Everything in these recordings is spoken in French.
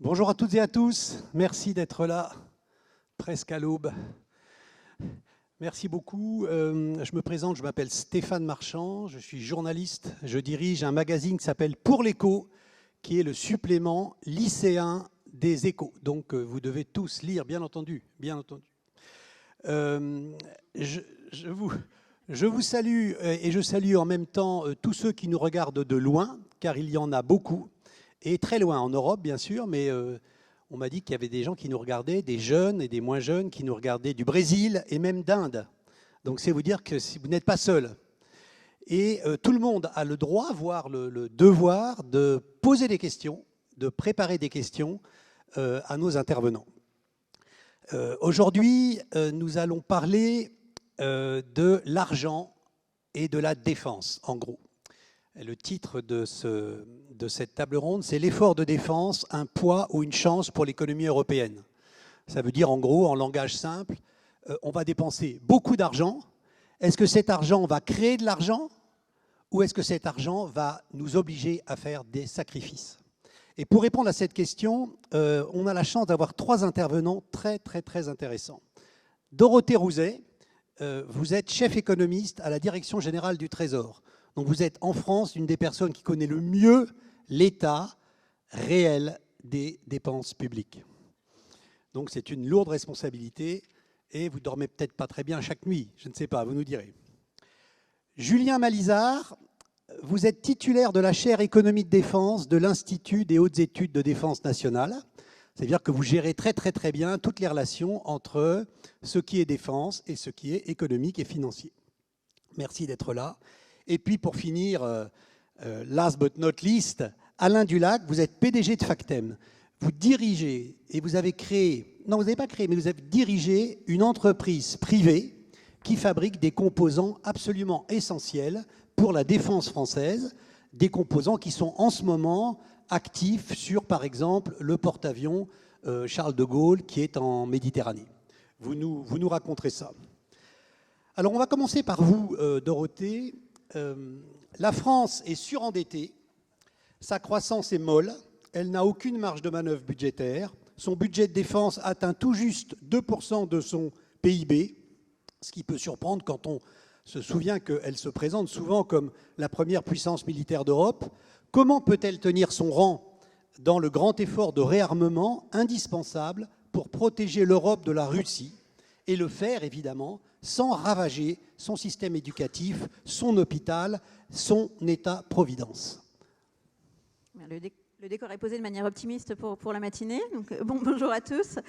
Bonjour à toutes et à tous, merci d'être là, presque à l'aube. Merci beaucoup. Je me présente, je m'appelle Stéphane Marchand, je suis journaliste, je dirige un magazine qui s'appelle Pour l'Écho, qui est le supplément lycéen des Échos. Donc vous devez tous lire, bien entendu, bien entendu. Je vous salue et je salue en même temps tous ceux qui nous regardent de loin, car il y en a beaucoup. Et très loin, en Europe, bien sûr, mais on m'a dit qu'il y avait des gens qui nous regardaient, des jeunes et des moins jeunes qui nous regardaient du Brésil et même d'Inde. Donc c'est vous dire que vous n'êtes pas seul. Et tout le monde a le droit, voire le devoir de poser des questions, de préparer des questions à nos intervenants. Aujourd'hui, nous allons parler de l'argent et de la défense, en gros. Le titre de cette table ronde, c'est « L'effort de défense, un poids ou une chance pour l'économie européenne ». Ça veut dire, en gros, en langage simple, on va dépenser beaucoup d'argent. Est-ce que cet argent va créer de l'argent ou est-ce que cet argent va nous obliger à faire des sacrifices? Et pour répondre à cette question, on a la chance d'avoir trois intervenants très, très, très intéressants. Dorothée Rouzet, vous êtes chef économiste à la Direction générale du Trésor. Donc vous êtes en France une des personnes qui connaît le mieux l'état réel des dépenses publiques. Donc c'est une lourde responsabilité et vous dormez peut-être pas très bien chaque nuit, je ne sais pas, vous nous direz. Julien Malizard, vous êtes titulaire de la chaire économie de défense de l'Institut des hautes études de défense nationale. C'est-à-dire que vous gérez très très très bien toutes les relations entre ce qui est défense et ce qui est économique et financier. Merci d'être là. Et puis pour finir, last but not least, Alain Dulac, vous êtes PDG de Factem. Vous dirigez et vous avez créé, non vous n'avez pas créé, mais vous avez dirigé une entreprise privée qui fabrique des composants absolument essentiels pour la défense française, des composants qui sont en ce moment actifs sur, par exemple, le porte-avions Charles de Gaulle qui est en Méditerranée. Vous nous raconterez ça. Alors on va commencer par vous, Dorothée. La France est surendettée, sa croissance est molle, elle n'a aucune marge de manœuvre budgétaire, son budget de défense atteint tout juste 2% de son PIB, ce qui peut surprendre quand on se souvient qu'elle se présente souvent comme la première puissance militaire d'Europe. Comment peut-elle tenir son rang dans le grand effort de réarmement indispensable pour protéger l'Europe de la Russie et le faire, évidemment, sans ravager son système éducatif, son hôpital, son État-providence? Le décor est posé de manière optimiste pour la matinée. Donc, bonjour à tous.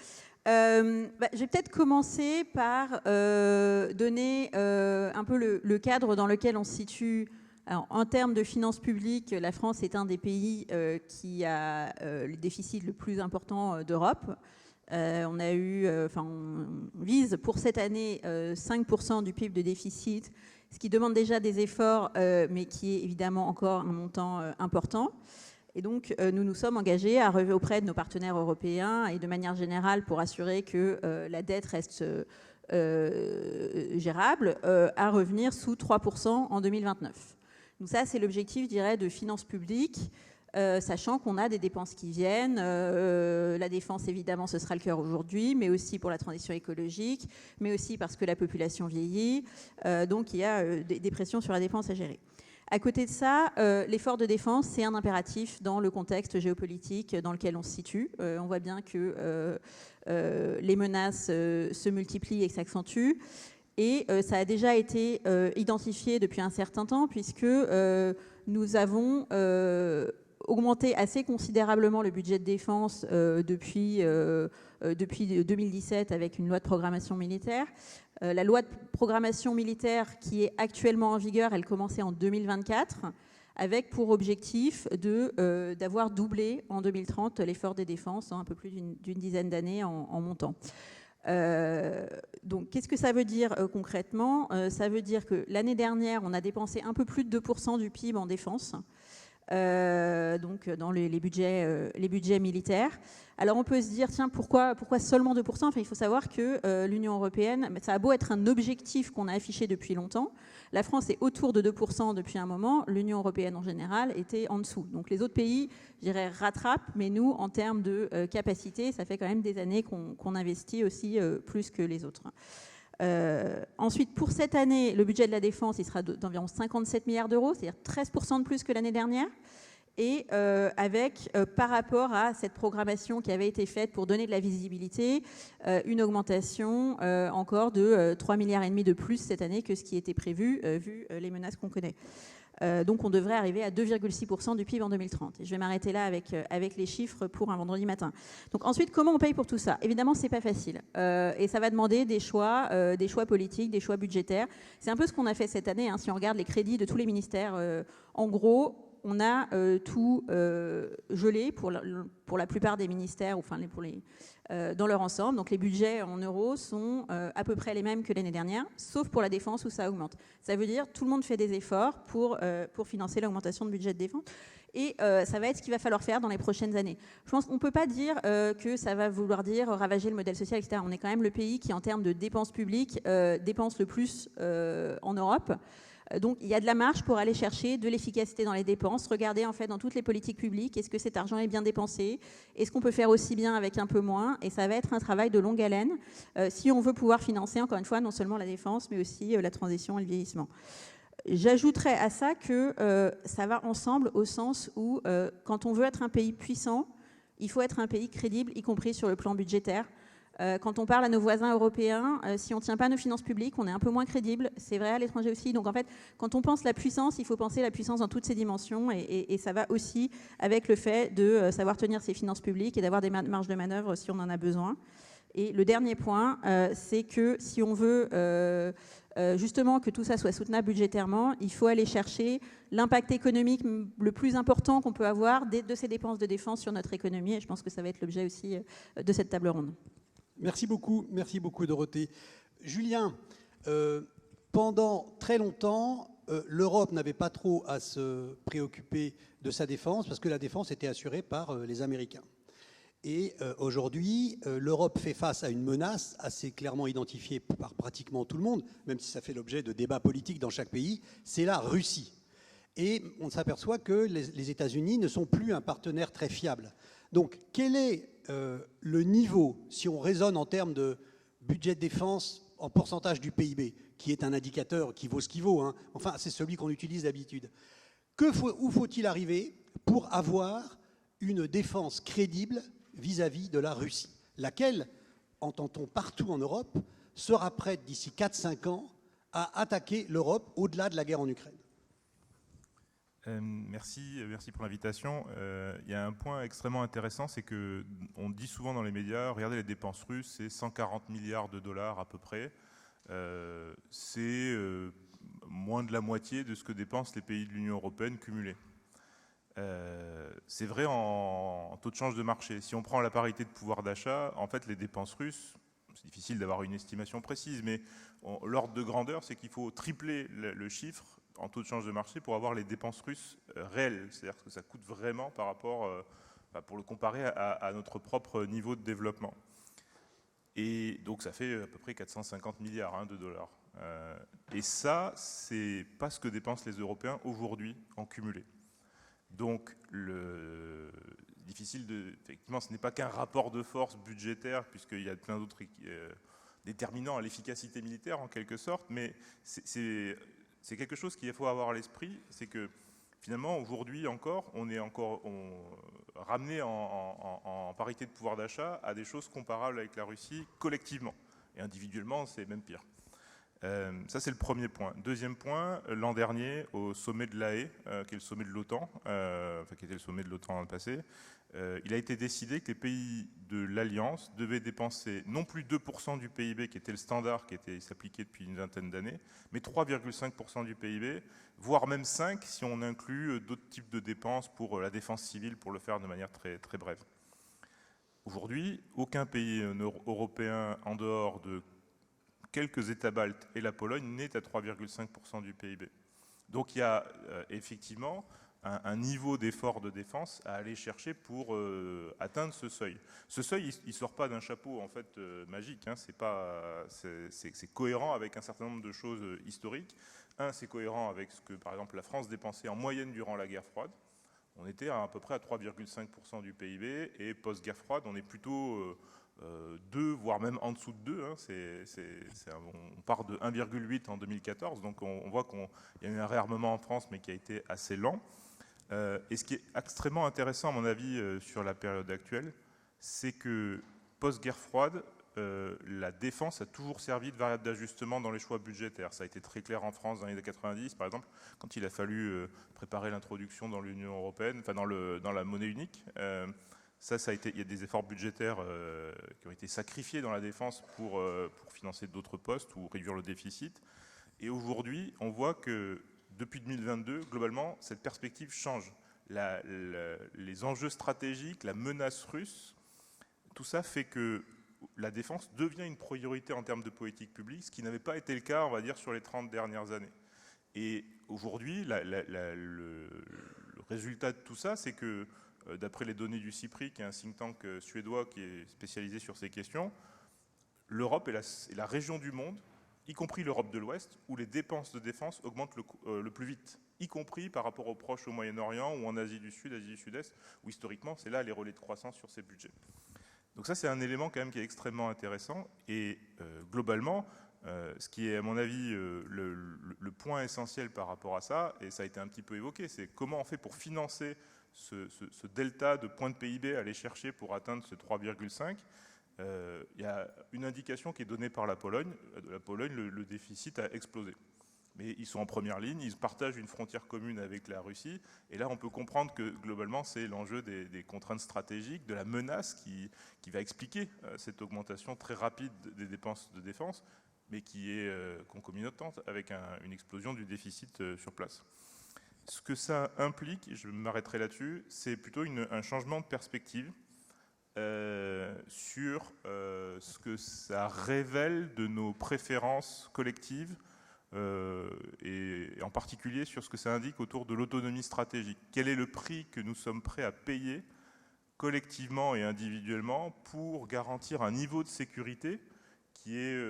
Je vais peut-être commencer par donner un peu le cadre dans lequel on se situe. Alors, en termes de finances publiques, la France est un des pays qui a le déficit le plus important d'Europe. On vise pour cette année 5% du PIB de déficit, ce qui demande déjà des efforts, mais qui est évidemment encore un montant important. Et donc, nous nous sommes engagés auprès de nos partenaires européens et de manière générale pour assurer que la dette reste gérable, à revenir sous 3% en 2029. Donc ça, c'est l'objectif, je dirais, de finances publiques, sachant qu'on a des dépenses qui viennent. La défense, évidemment, ce sera le cœur aujourd'hui, mais aussi pour la transition écologique, mais aussi parce que la population vieillit. Donc, il y a des pressions sur la défense à gérer. À côté de ça, l'effort de défense, c'est un impératif dans le contexte géopolitique dans lequel on se situe. On voit bien que les menaces se multiplient et s'accentuent. Et ça a déjà été identifié depuis un certain temps, puisque nous avons augmenté assez considérablement le budget de défense depuis 2017 avec une loi de programmation militaire. La loi de programmation militaire qui est actuellement en vigueur, elle commençait en 2024, avec pour objectif d'avoir doublé en 2030 l'effort des défenses en un peu plus d'une dizaine d'années en montant. Donc, qu'est-ce que ça veut dire concrètement? Ça veut dire que l'année dernière, on a dépensé un peu plus de 2% du PIB en défense. donc dans les budgets militaires. Alors on peut se dire, tiens, pourquoi seulement 2%? Enfin, il faut savoir que l'Union européenne, ça a beau être un objectif qu'on a affiché depuis longtemps, la France est autour de 2% depuis un moment, l'Union européenne en général était en dessous. Donc les autres pays, je dirais, rattrapent, mais nous, en termes de capacité, ça fait quand même des années qu'on investit aussi plus que les autres. Ensuite, pour cette année, le budget de la défense, il sera d'environ 57 milliards d'euros, c'est-à-dire 13% de plus que l'année dernière. Et avec, par rapport à cette programmation qui avait été faite pour donner de la visibilité, une augmentation encore de 3,5 milliards de plus cette année que ce qui était prévu, vu les menaces qu'on connaît. Donc on devrait arriver à 2,6% du PIB en 2030. Et je vais m'arrêter là avec les chiffres pour un vendredi matin. Donc ensuite, comment on paye pour tout ça? Évidemment, c'est pas facile. Et ça va demander des choix politiques, des choix budgétaires. C'est un peu ce qu'on a fait cette année. Si on regarde les crédits de tous les ministères, en gros, on a tout gelé pour la plupart des ministères, enfin dans leur ensemble. Donc les budgets en euros sont à peu près les mêmes que l'année dernière, sauf pour la défense où ça augmente. Ça veut dire que tout le monde fait des efforts pour financer l'augmentation de budget de défense. Et ça va être ce qu'il va falloir faire dans les prochaines années. Je pense qu'on ne peut pas dire que ça va vouloir dire ravager le modèle social, etc. On est quand même le pays qui, en termes de dépenses publiques, dépense le plus en Europe. Donc il y a de la marge pour aller chercher de l'efficacité dans les dépenses, regarder en fait dans toutes les politiques publiques, est-ce que cet argent est bien dépensé, est-ce qu'on peut faire aussi bien avec un peu moins, et ça va être un travail de longue haleine si on veut pouvoir financer, encore une fois, non seulement la défense, mais aussi la transition et le vieillissement. J'ajouterais à ça que ça va ensemble au sens où quand on veut être un pays puissant, il faut être un pays crédible, y compris sur le plan budgétaire. Quand on parle à nos voisins européens, si on ne tient pas nos finances publiques, on est un peu moins crédible. C'est vrai à l'étranger aussi. Donc en fait, quand on pense la puissance, il faut penser la puissance dans toutes ses dimensions. Et ça va aussi avec le fait de savoir tenir ses finances publiques et d'avoir des marges de manœuvre si on en a besoin. Et le dernier point, c'est que si on veut justement que tout ça soit soutenable budgétairement, il faut aller chercher l'impact économique le plus important qu'on peut avoir de ces dépenses de défense sur notre économie. Et je pense que ça va être l'objet aussi de cette table ronde. Merci beaucoup Dorothée. Julien, pendant très longtemps, l'Europe n'avait pas trop à se préoccuper de sa défense parce que la défense était assurée par les Américains. Et aujourd'hui, l'Europe fait face à une menace assez clairement identifiée par pratiquement tout le monde, même si ça fait l'objet de débats politiques dans chaque pays, c'est la Russie. Et on s'aperçoit que les États-Unis ne sont plus un partenaire très fiable. Donc, quel est le niveau, si on raisonne en termes de budget de défense en pourcentage du PIB, qui est un indicateur qui vaut ce qu'il vaut, enfin c'est celui qu'on utilise d'habitude. Où faut-il arriver pour avoir une défense crédible vis-à-vis de la Russie, laquelle, entend-on partout en Europe, sera prête d'ici 4-5 ans à attaquer l'Europe au-delà de la guerre en Ukraine? Merci pour l'invitation. Il y a un point extrêmement intéressant, c'est qu'on dit souvent dans les médias, regardez les dépenses russes, c'est 140 milliards de dollars à peu près. C'est moins de la moitié de ce que dépensent les pays de l'Union européenne cumulés. C'est vrai en taux de change de marché. Si on prend la parité de pouvoir d'achat, en fait les dépenses russes, c'est difficile d'avoir une estimation précise, mais l'ordre de grandeur, c'est qu'il faut tripler le chiffre en taux de change de marché pour avoir les dépenses russes réelles. C'est-à-dire que ça coûte vraiment par rapport, pour le comparer à notre propre niveau de développement. Et donc ça fait à peu près 450 milliards de dollars. Et ça, c'est pas ce que dépensent les Européens aujourd'hui en cumulé. Donc, effectivement, ce n'est pas qu'un rapport de force budgétaire, puisqu'il y a plein d'autres déterminants à l'efficacité militaire, en quelque sorte, mais c'est quelque chose qu'il faut avoir à l'esprit, c'est que finalement, aujourd'hui encore, on est ramené en parité de pouvoir d'achat à des choses comparables avec la Russie collectivement. Et individuellement, c'est même pire. Ça, c'est le premier point. Deuxième point, l'an dernier, au sommet de l'A Haye, qui est le sommet de l'OTAN, qui était le sommet de l'OTAN dans le passé, il a été décidé que les pays de l'Alliance devaient dépenser non plus 2% du PIB, qui était le standard qui s'appliquait depuis une vingtaine d'années, mais 3,5% du PIB, voire même 5% si on inclut d'autres types de dépenses pour la défense civile, pour le faire de manière très, très brève. Aujourd'hui, aucun pays européen en dehors de quelques États baltes et la Pologne n'est à 3,5% du PIB. Donc il y a effectivement un niveau d'effort de défense à aller chercher pour atteindre ce seuil. Ce seuil, il ne sort pas d'un chapeau en fait magique. Hein, c'est cohérent avec un certain nombre de choses historiques. C'est cohérent avec ce que, par exemple, la France dépensait en moyenne durant la guerre froide. On était à peu près à 3,5% du PIB, et post-guerre froide, on est plutôt 2, voire même en dessous de 2. Hein. On part de 1,8 en 2014, donc on voit qu'il y a eu un réarmement en France, mais qui a été assez lent. Et ce qui est extrêmement intéressant, à mon avis, sur la période actuelle, c'est que post-guerre froide, la défense a toujours servi de variable d'ajustement dans les choix budgétaires. Ça a été très clair en France dans les années 90, par exemple, quand il a fallu préparer l'introduction dans l'Union européenne, enfin dans la monnaie unique. Il y a des efforts budgétaires qui ont été sacrifiés dans la défense pour financer d'autres postes ou réduire le déficit. Et aujourd'hui, on voit que depuis 2022, globalement, cette perspective change. Les enjeux stratégiques, la menace russe, tout ça fait que la défense devient une priorité en termes de politique publique, ce qui n'avait pas été le cas, on va dire, sur les 30 dernières années. Et aujourd'hui, le résultat de tout ça, c'est que, d'après les données du CIPRI, qui est un think tank suédois qui est spécialisé sur ces questions, l'Europe est la région du monde, y compris l'Europe de l'Ouest, où les dépenses de défense augmentent le plus vite, y compris par rapport aux proches au Moyen-Orient ou en Asie du Sud, Asie du Sud-Est, où historiquement, c'est là les relais de croissance sur ces budgets. Donc ça, c'est un élément quand même qui est extrêmement intéressant. Et globalement, ce qui est à mon avis le point essentiel par rapport à ça, et ça a été un petit peu évoqué, c'est comment on fait pour financer ce delta de points de PIB à aller chercher pour atteindre ce 3,5. Il y a une indication qui est donnée par la Pologne. La Pologne, le déficit a explosé. Mais ils sont en première ligne, ils partagent une frontière commune avec la Russie. Et là, on peut comprendre que, globalement, c'est l'enjeu des contraintes stratégiques, de la menace qui va expliquer cette augmentation très rapide des dépenses de défense, mais qui est concomitante avec une explosion du déficit sur place. Ce que ça implique, je m'arrêterai là-dessus, c'est plutôt un changement de perspective sur ce que ça révèle de nos préférences collectives, et en particulier sur ce que ça indique autour de l'autonomie stratégique. Quel est le prix que nous sommes prêts à payer collectivement et individuellement pour garantir un niveau de sécurité qui est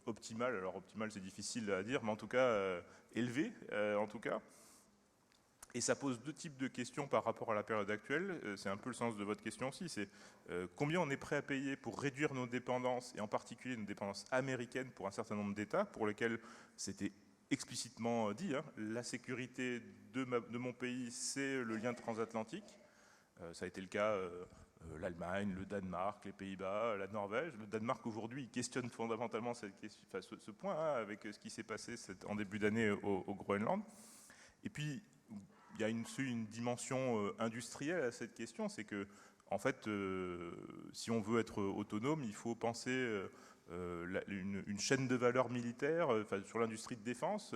optimal. Alors optimal, c'est difficile à dire, mais en tout cas élevé, en tout cas. Et ça pose deux types de questions par rapport à la période actuelle. C'est un peu le sens de votre question aussi. C'est combien on est prêt à payer pour réduire nos dépendances, et en particulier nos dépendances américaines pour un certain nombre d'États, pour lesquels c'était explicitement dit, hein, la sécurité de mon pays, c'est le lien transatlantique. Ça a été le cas l'Allemagne, le Danemark, les Pays-Bas, la Norvège. Le Danemark aujourd'hui questionne fondamentalement ce point, hein, avec ce qui s'est passé en début d'année au Groenland. Et puis, il y a une dimension industrielle à cette question, c'est que, en fait, si on veut être autonome, il faut penser une chaîne de valeur militaire. Sur l'industrie de défense,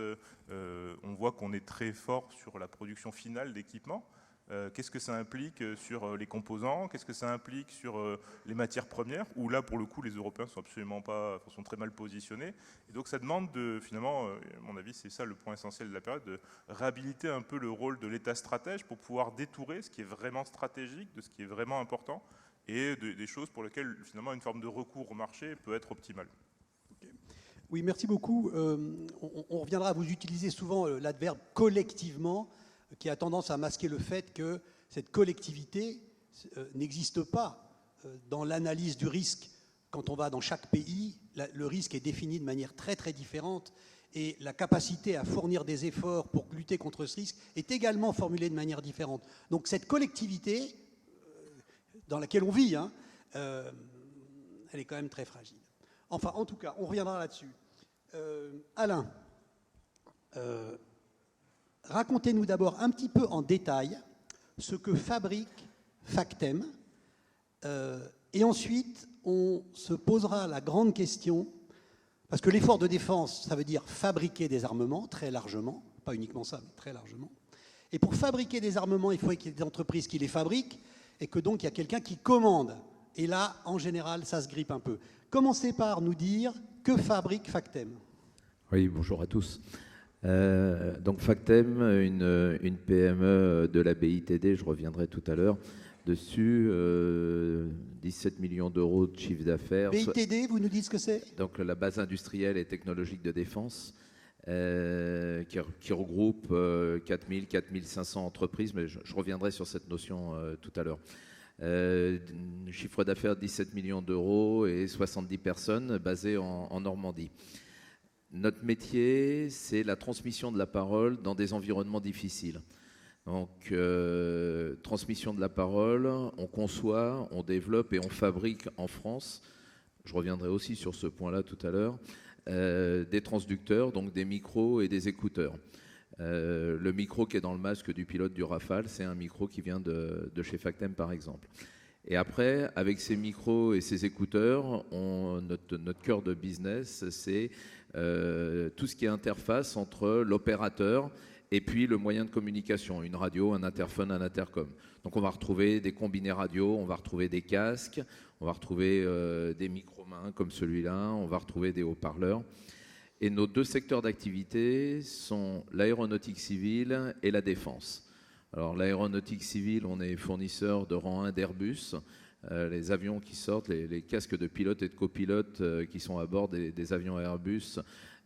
on voit qu'on est très fort sur la production finale d'équipements. Qu'est-ce que ça implique sur les composants? Qu'est-ce que ça implique sur les matières premières? Où là, pour le coup, les Européens sont absolument pas, sont très mal positionnés. Et donc, ça demande finalement, à mon avis, c'est ça le point essentiel de la période, de réhabiliter un peu le rôle de l'État stratège pour pouvoir détourer ce qui est vraiment stratégique, de ce qui est vraiment important, et des choses pour lesquelles finalement une forme de recours au marché peut être optimale. Okay. Oui, merci beaucoup. On reviendra, vous utilisez souvent l'adverbe collectivement, qui a tendance à masquer le fait que cette collectivité n'existe pas dans l'analyse du risque. Quand on va dans chaque pays, le risque est défini de manière très très différente, et la capacité à fournir des efforts pour lutter contre ce risque est également formulée de manière différente. Donc cette collectivité dans laquelle on vit, hein, elle est quand même très fragile. Enfin, en tout cas, on reviendra là-dessus. Alain, racontez-nous d'abord un petit peu en détail ce que fabrique Factem, et ensuite on se posera la grande question, parce que l'effort de défense, ça veut dire fabriquer des armements, très largement, pas uniquement ça, mais très largement. Et pour fabriquer des armements, il faut qu'il y ait des entreprises qui les fabriquent, et que donc il y a quelqu'un qui commande. Et là, en général, ça se grippe un peu. Commencez par nous dire que fabrique Factem. Oui, bonjour à tous. Donc Factem, une PME de la BITD, je reviendrai tout à l'heure dessus, 17 millions d'euros de chiffre d'affaires. BITD, vous nous dites ce que c'est? Donc la base industrielle et technologique de défense, qui regroupe 4500 entreprises, mais je reviendrai sur cette notion tout à l'heure. Chiffre d'affaires 17 millions d'euros et 70 personnes basées en Normandie. Notre métier, c'est la transmission de la parole dans des environnements difficiles. Donc, transmission de la parole, on conçoit, on développe et on fabrique en France, je reviendrai aussi sur ce point-là tout à l'heure, des transducteurs, donc des micros et des écouteurs. Le micro qui est dans le masque du pilote du Rafale, c'est un micro qui vient de chez Factem par exemple. Et après, avec ces micros et ces écouteurs, notre cœur de business, c'est tout ce qui est interface entre l'opérateur et puis le moyen de communication, une radio, un interphone, un intercom. Donc on va retrouver des combinés radio, on va retrouver des casques, on va retrouver des micro-mains comme celui-là, on va retrouver des haut-parleurs. Et nos deux secteurs d'activité sont l'aéronautique civile et la défense. Alors l'aéronautique civile, on est fournisseur de rang 1 d'Airbus. Les avions qui sortent, les casques de pilotes et de copilotes qui sont à bord des avions Airbus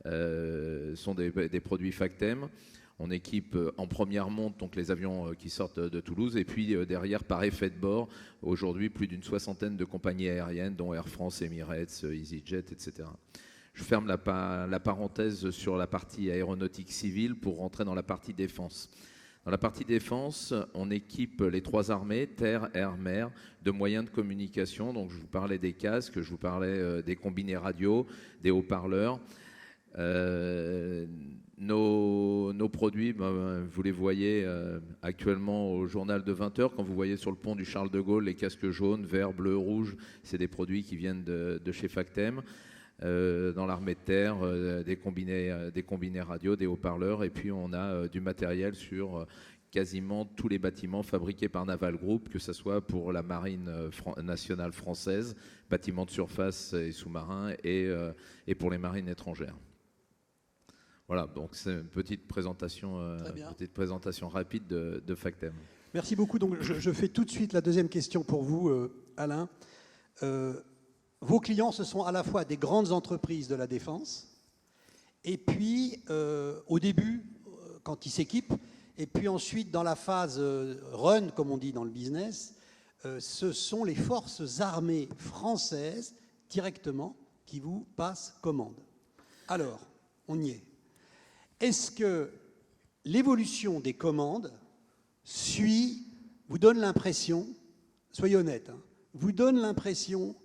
sont des produits Factem. On équipe en première monte donc les avions qui sortent de Toulouse et puis derrière par effet de bord, aujourd'hui plus d'une soixantaine de compagnies aériennes dont Air France, Emirates, EasyJet, etc. Je ferme la parenthèse sur la partie aéronautique civile pour rentrer dans la partie défense. Dans la partie défense, on équipe les trois armées, terre, air, mer, de moyens de communication. Donc je vous parlais des casques, je vous parlais des combinés radio, des haut-parleurs. Nos produits, vous les voyez actuellement au journal de 20h. Quand vous voyez sur le pont du Charles de Gaulle les casques jaunes, verts, bleus, rouges, c'est des produits qui viennent de chez Factem. Dans l'armée de terre, des combinés radio, des haut-parleurs, et puis on a du matériel sur quasiment tous les bâtiments fabriqués par Naval Group, que ce soit pour la marine nationale française, bâtiments de surface et sous-marins, et pour les marines étrangères. Voilà, donc c'est une petite présentation rapide de Factem. Merci beaucoup. Donc je fais tout de suite la deuxième question pour vous, Alain. Vos clients, ce sont à la fois des grandes entreprises de la défense, et puis au début, quand ils s'équipent, et puis ensuite dans la phase run, comme on dit dans le business, ce sont les forces armées françaises directement qui vous passent commande. Alors, on y est. Est-ce que l'évolution des commandes vous donne l'impression, soyez honnête, vous donne l'impression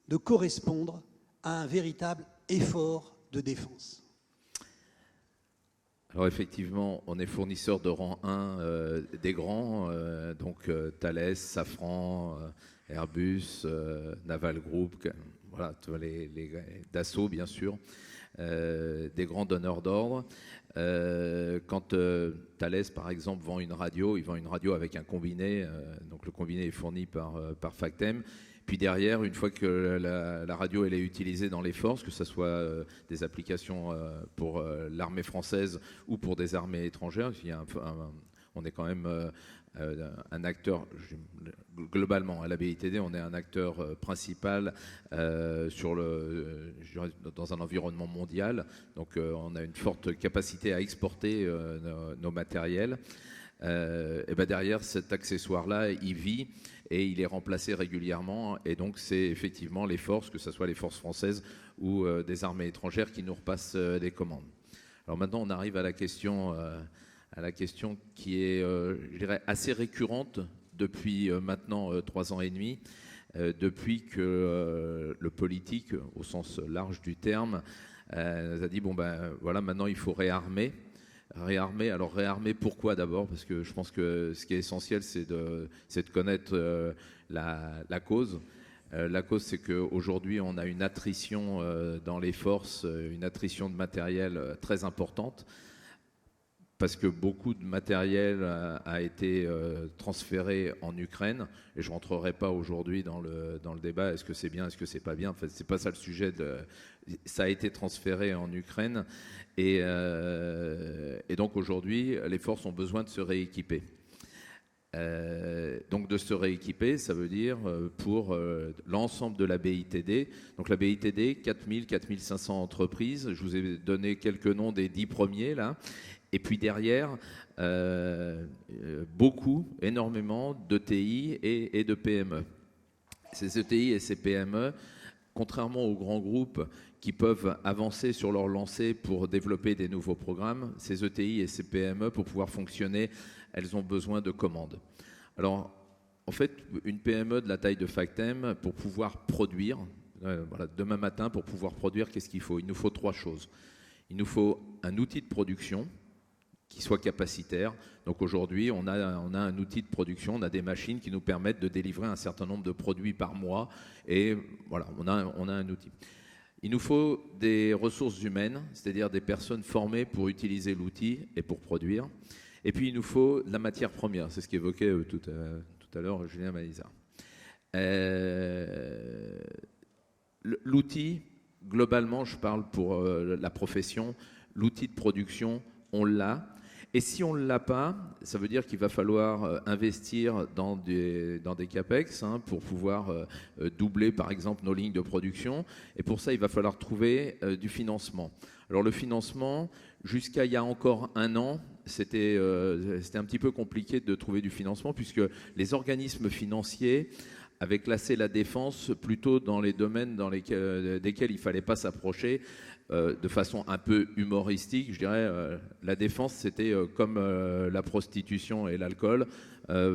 de correspondre à un véritable effort de défense? Alors effectivement, on est fournisseur de rang 1 des grands, donc Thales, Safran, Airbus, Naval Group, voilà, les Dassault bien sûr, des grands donneurs d'ordre. Quand Thales par exemple vend une radio, il vend une radio avec un combiné, donc le combiné est fourni par Factem. Puis derrière, une fois que la radio elle est utilisée dans les forces, que ce soit des applications pour l'armée française ou pour des armées étrangères, on est quand même un acteur, globalement, à la BITD, on est un acteur principal dans un environnement mondial. Donc on a une forte capacité à exporter nos matériels. Et ben derrière, cet accessoire-là, il vit et il est remplacé régulièrement. Et donc, c'est effectivement les forces, que ce soit les forces françaises ou des armées étrangères, qui nous repassent des commandes. Alors maintenant, on arrive à la question qui est, je dirais, assez récurrente depuis maintenant 3 ans et demi, depuis que le politique, au sens large du terme, nous a dit, bon ben voilà, maintenant il faut réarmer. Alors réarmer, pourquoi d'abord? Parce que je pense que ce qui est essentiel, c'est de connaître la cause. La cause, c'est qu'aujourd'hui, on a une attrition dans les forces, une attrition de matériel très importante. parce que beaucoup de matériel a été transféré en Ukraine, et je ne rentrerai pas aujourd'hui dans le débat, est-ce que c'est bien, est-ce que c'est pas bien, enfin, c'est pas ça le sujet, ça a été transféré en Ukraine, et donc aujourd'hui, les forces ont besoin de se rééquiper. Donc de se rééquiper, ça veut dire pour l'ensemble de la BITD. Donc la BITD, 4500 entreprises, je vous ai donné quelques noms des 10 premiers là. Et puis derrière, énormément d'ETI et de PME. Ces ETI et ces PME, contrairement aux grands groupes qui peuvent avancer sur leur lancée pour développer des nouveaux programmes, ces ETI et ces PME, pour pouvoir fonctionner, elles ont besoin de commandes. Alors, en fait, une PME de la taille de Factem, pour pouvoir produire, voilà, demain matin, pour pouvoir produire, qu'est-ce qu'il faut ? Il nous faut 3 choses. Il nous faut un outil de production qui soit capacitaire. Donc aujourd'hui, on a un outil de production, on a des machines qui nous permettent de délivrer un certain nombre de produits par mois. Et voilà, on a un outil. Il nous faut des ressources humaines, c'est-à-dire des personnes formées pour utiliser l'outil et pour produire. Et puis il nous faut de la matière première, c'est ce qu'évoquait tout à l'heure Julien Maïza. L'outil, globalement, je parle pour la profession, l'outil de production, on l'a. Et si on ne l'a pas, ça veut dire qu'il va falloir investir dans des CAPEX pour pouvoir doubler, par exemple, nos lignes de production. Et pour ça, il va falloir trouver du financement. Alors le financement, jusqu'à il y a encore un an, c'était un petit peu compliqué de trouver du financement puisque les organismes financiers avaient classé la défense plutôt dans les domaines desquels il ne fallait pas s'approcher. De façon un peu humoristique, je dirais, la défense, c'était comme la prostitution et l'alcool,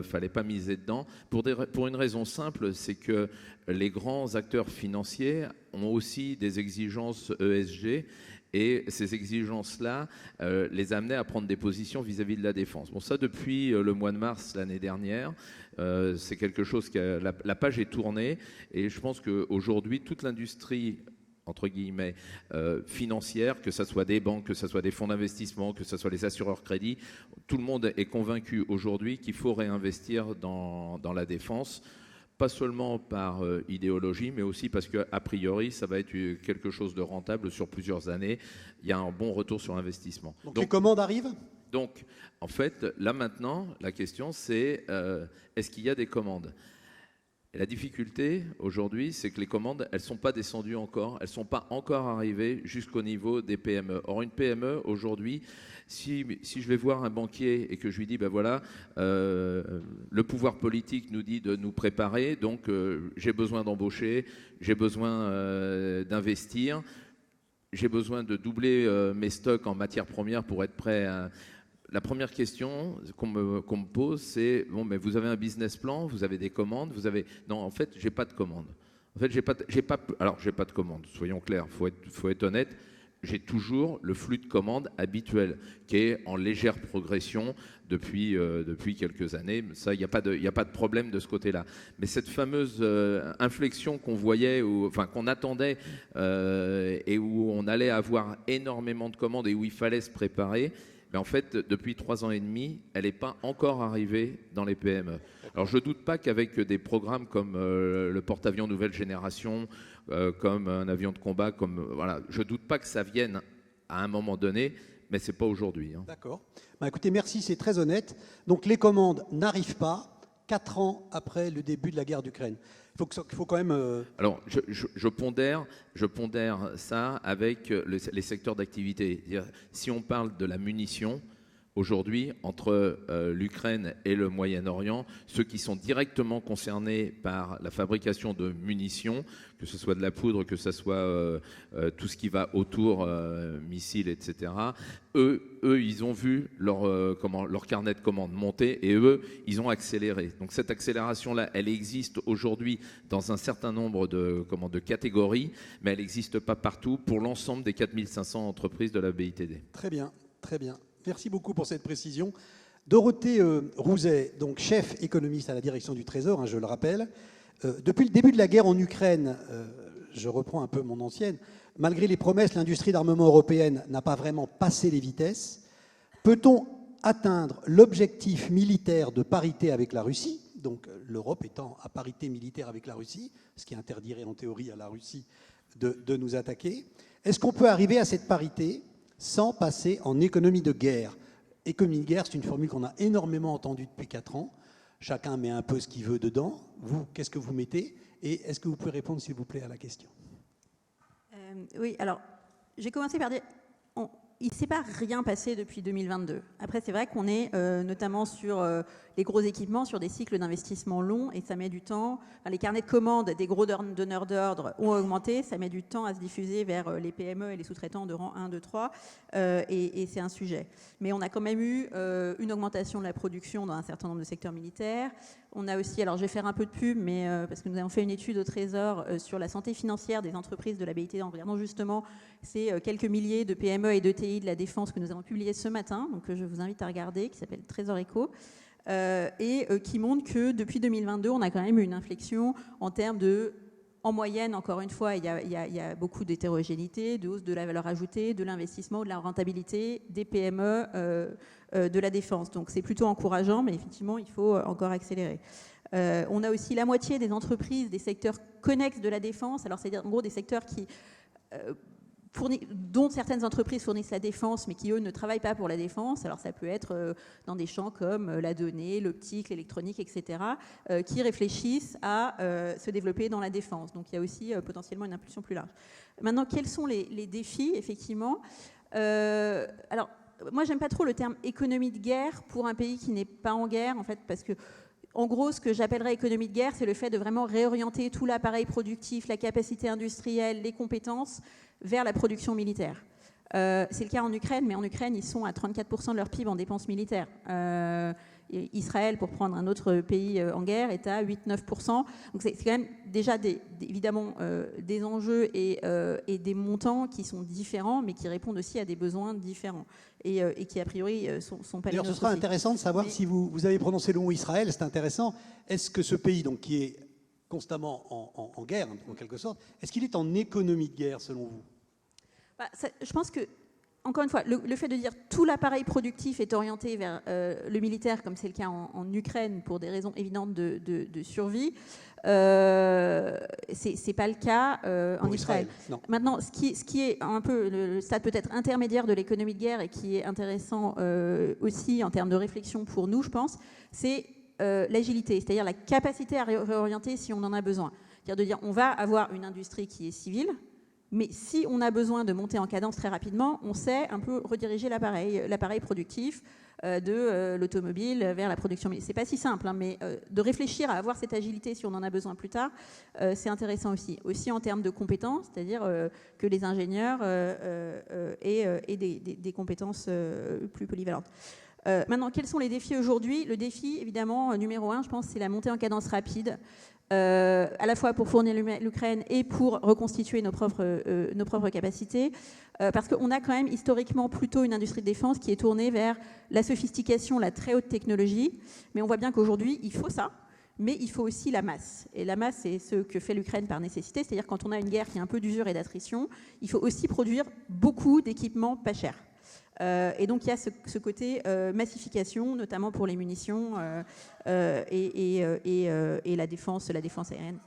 fallait pas miser dedans. Pour une raison simple, c'est que les grands acteurs financiers ont aussi des exigences ESG, et ces exigences-là les amenaient à prendre des positions vis-à-vis de la défense. Bon, ça, depuis le mois de mars l'année dernière, c'est quelque chose la page est tournée, et je pense qu'aujourd'hui, toute l'industrie entre guillemets, financière, que ce soit des banques, que ce soit des fonds d'investissement, que ce soit les assureurs crédits, tout le monde est convaincu aujourd'hui qu'il faut réinvestir dans la défense, pas seulement par idéologie, mais aussi parce qu'a priori, ça va être quelque chose de rentable sur plusieurs années. Il y a un bon retour sur investissement. Donc les commandes arrivent ? Donc, en fait, là maintenant, la question c'est, est-ce qu'il y a des commandes ? Et la difficulté aujourd'hui, c'est que les commandes, elles ne sont pas descendues encore, elles ne sont pas encore arrivées jusqu'au niveau des PME. Or, une PME, aujourd'hui, si je vais voir un banquier et que je lui dis, ben voilà, le pouvoir politique nous dit de nous préparer, donc j'ai besoin d'embaucher, j'ai besoin d'investir, j'ai besoin de doubler mes stocks en matières premières pour être prêt à... La première question qu'on me pose, c'est bon, mais vous avez un business plan, vous avez des commandes, vous avez non, en fait, j'ai pas de commandes. En fait, j'ai pas de commandes. Soyons clairs, faut être honnête. J'ai toujours le flux de commandes habituel qui est en légère progression depuis quelques années. Ça, il n'y a pas de problème de ce côté-là. Mais cette fameuse inflexion qu'on voyait, qu'on attendait et où on allait avoir énormément de commandes et où il fallait se préparer. Mais en fait, depuis 3 ans et demi, elle n'est pas encore arrivée dans les PME. Alors, je ne doute pas qu'avec des programmes comme le porte-avions nouvelle génération, comme un avion de combat, je ne doute pas que ça vienne à un moment donné, mais ce n'est pas aujourd'hui. D'accord. Écoutez, merci, c'est très honnête. Donc, les commandes n'arrivent pas 4 ans après le début de la guerre d'Ukraine. Il faut quand même... Alors, je pondère ça avec les secteurs d'activité. Si on parle de la munition, aujourd'hui, entre l'Ukraine et le Moyen-Orient, ceux qui sont directement concernés par la fabrication de munitions, que ce soit de la poudre, que ce soit tout ce qui va autour, missiles, etc., eux, ils ont vu leur carnet de commandes monter et eux, ils ont accéléré. Donc cette accélération-là, elle existe aujourd'hui dans un certain nombre de catégories, mais elle n'existe pas partout pour l'ensemble des 4500 entreprises de la BITD. Très bien, très bien. Merci beaucoup pour cette précision. Dorothée Rouzet, donc chef économiste à la direction du Trésor, je le rappelle. Depuis le début de la guerre en Ukraine, je reprends un peu mon ancienne, malgré les promesses, l'industrie d'armement européenne n'a pas vraiment passé les vitesses. Peut-on atteindre l'objectif militaire de parité avec la Russie, donc l'Europe étant à parité militaire avec la Russie, ce qui interdirait en théorie à la Russie de nous attaquer? Est-ce qu'on peut arriver à cette parité sans passer en économie de guerre? Économie de guerre, c'est une formule qu'on a énormément entendue depuis 4 ans. Chacun met un peu ce qu'il veut dedans. Vous, qu'est-ce que vous mettez? Et est-ce que vous pouvez répondre, s'il vous plaît, à la question? Oui, alors, j'ai commencé par dire... Il ne s'est pas rien passé depuis 2022. Après, c'est vrai qu'on est notamment sur les gros équipements, sur des cycles d'investissement longs, et ça met du temps. Enfin, les carnets de commandes des gros donneurs d'ordre ont augmenté, ça met du temps à se diffuser vers les PME et les sous-traitants de rang 1, 2, 3, et c'est un sujet. Mais on a quand même eu une augmentation de la production dans un certain nombre de secteurs militaires. On a aussi, alors je vais faire un peu de pub, mais parce que nous avons fait une étude au Trésor sur la santé financière des entreprises de la BIT, en regardant justement ces quelques milliers de PME et d'ETI de la défense que nous avons publié ce matin, donc je vous invite à regarder, qui s'appelle Trésor Eco, et qui montre que depuis 2022, on a quand même eu une inflexion en termes de, en moyenne, encore une fois, il y a beaucoup d'hétérogénéité, de hausse de la valeur ajoutée, de l'investissement, de la rentabilité des PME de la défense. Donc c'est plutôt encourageant, mais effectivement, il faut encore accélérer. On a aussi la moitié des entreprises des secteurs connexes de la défense, alors c'est-à-dire en gros des secteurs qui... dont certaines entreprises fournissent la défense, mais qui, eux, ne travaillent pas pour la défense. Alors, ça peut être dans des champs comme la donnée, l'optique, l'électronique, etc., qui réfléchissent à se développer dans la défense. Donc, il y a aussi potentiellement une impulsion plus large. Maintenant, quels sont les défis, effectivement? Alors, moi, j'aime pas trop le terme économie de guerre pour un pays qui n'est pas en guerre, en fait, parce que en gros, ce que j'appellerais économie de guerre, c'est le fait de vraiment réorienter tout l'appareil productif, la capacité industrielle, les compétences vers la production militaire. C'est le cas en Ukraine, mais en Ukraine, ils sont à 34% de leur PIB en dépenses militaires. Israël, pour prendre un autre pays en guerre, est à 8-9%. Donc c'est quand même déjà évidemment des enjeux et des montants qui sont différents, mais qui répondent aussi à des besoins différents et qui a priori sont pas les nôtres. D'ailleurs, ce sera intéressant de savoir si vous avez prononcé le mot Israël, c'est intéressant. Est-ce que ce pays, donc, qui est constamment en guerre, en quelque sorte, est-ce qu'il est en économie de guerre, selon vous? Je pense que, encore une fois, le fait de dire tout l'appareil productif est orienté vers le militaire, comme c'est le cas en Ukraine, pour des raisons évidentes de survie, c'est pas le cas en Israël. Maintenant, ce qui est un peu le stade peut-être intermédiaire de l'économie de guerre et qui est intéressant aussi en termes de réflexion pour nous, je pense, c'est l'agilité, c'est-à-dire la capacité à réorienter si on en a besoin. C'est-à-dire de dire on va avoir une industrie qui est civile, mais si on a besoin de monter en cadence très rapidement, on sait un peu rediriger l'appareil productif de l'automobile vers la production. Mais c'est pas si simple, hein, mais de réfléchir à avoir cette agilité si on en a besoin plus tard, c'est intéressant aussi. Aussi en termes de compétences, c'est-à-dire que les ingénieurs aient des compétences plus polyvalentes. Maintenant, quels sont les défis aujourd'hui? Le défi, évidemment, numéro 1, je pense, c'est la montée en cadence rapide. À la fois pour fournir l'Ukraine et pour reconstituer nos propres capacités, parce qu'on a quand même historiquement plutôt une industrie de défense qui est tournée vers la sophistication, la très haute technologie, mais on voit bien qu'aujourd'hui, il faut ça, mais il faut aussi la masse. Et la masse, c'est ce que fait l'Ukraine par nécessité, c'est-à-dire quand on a une guerre qui est un peu d'usure et d'attrition, il faut aussi produire beaucoup d'équipements pas chers. Et donc il y a ce côté massification, notamment pour les munitions et la défense aérienne.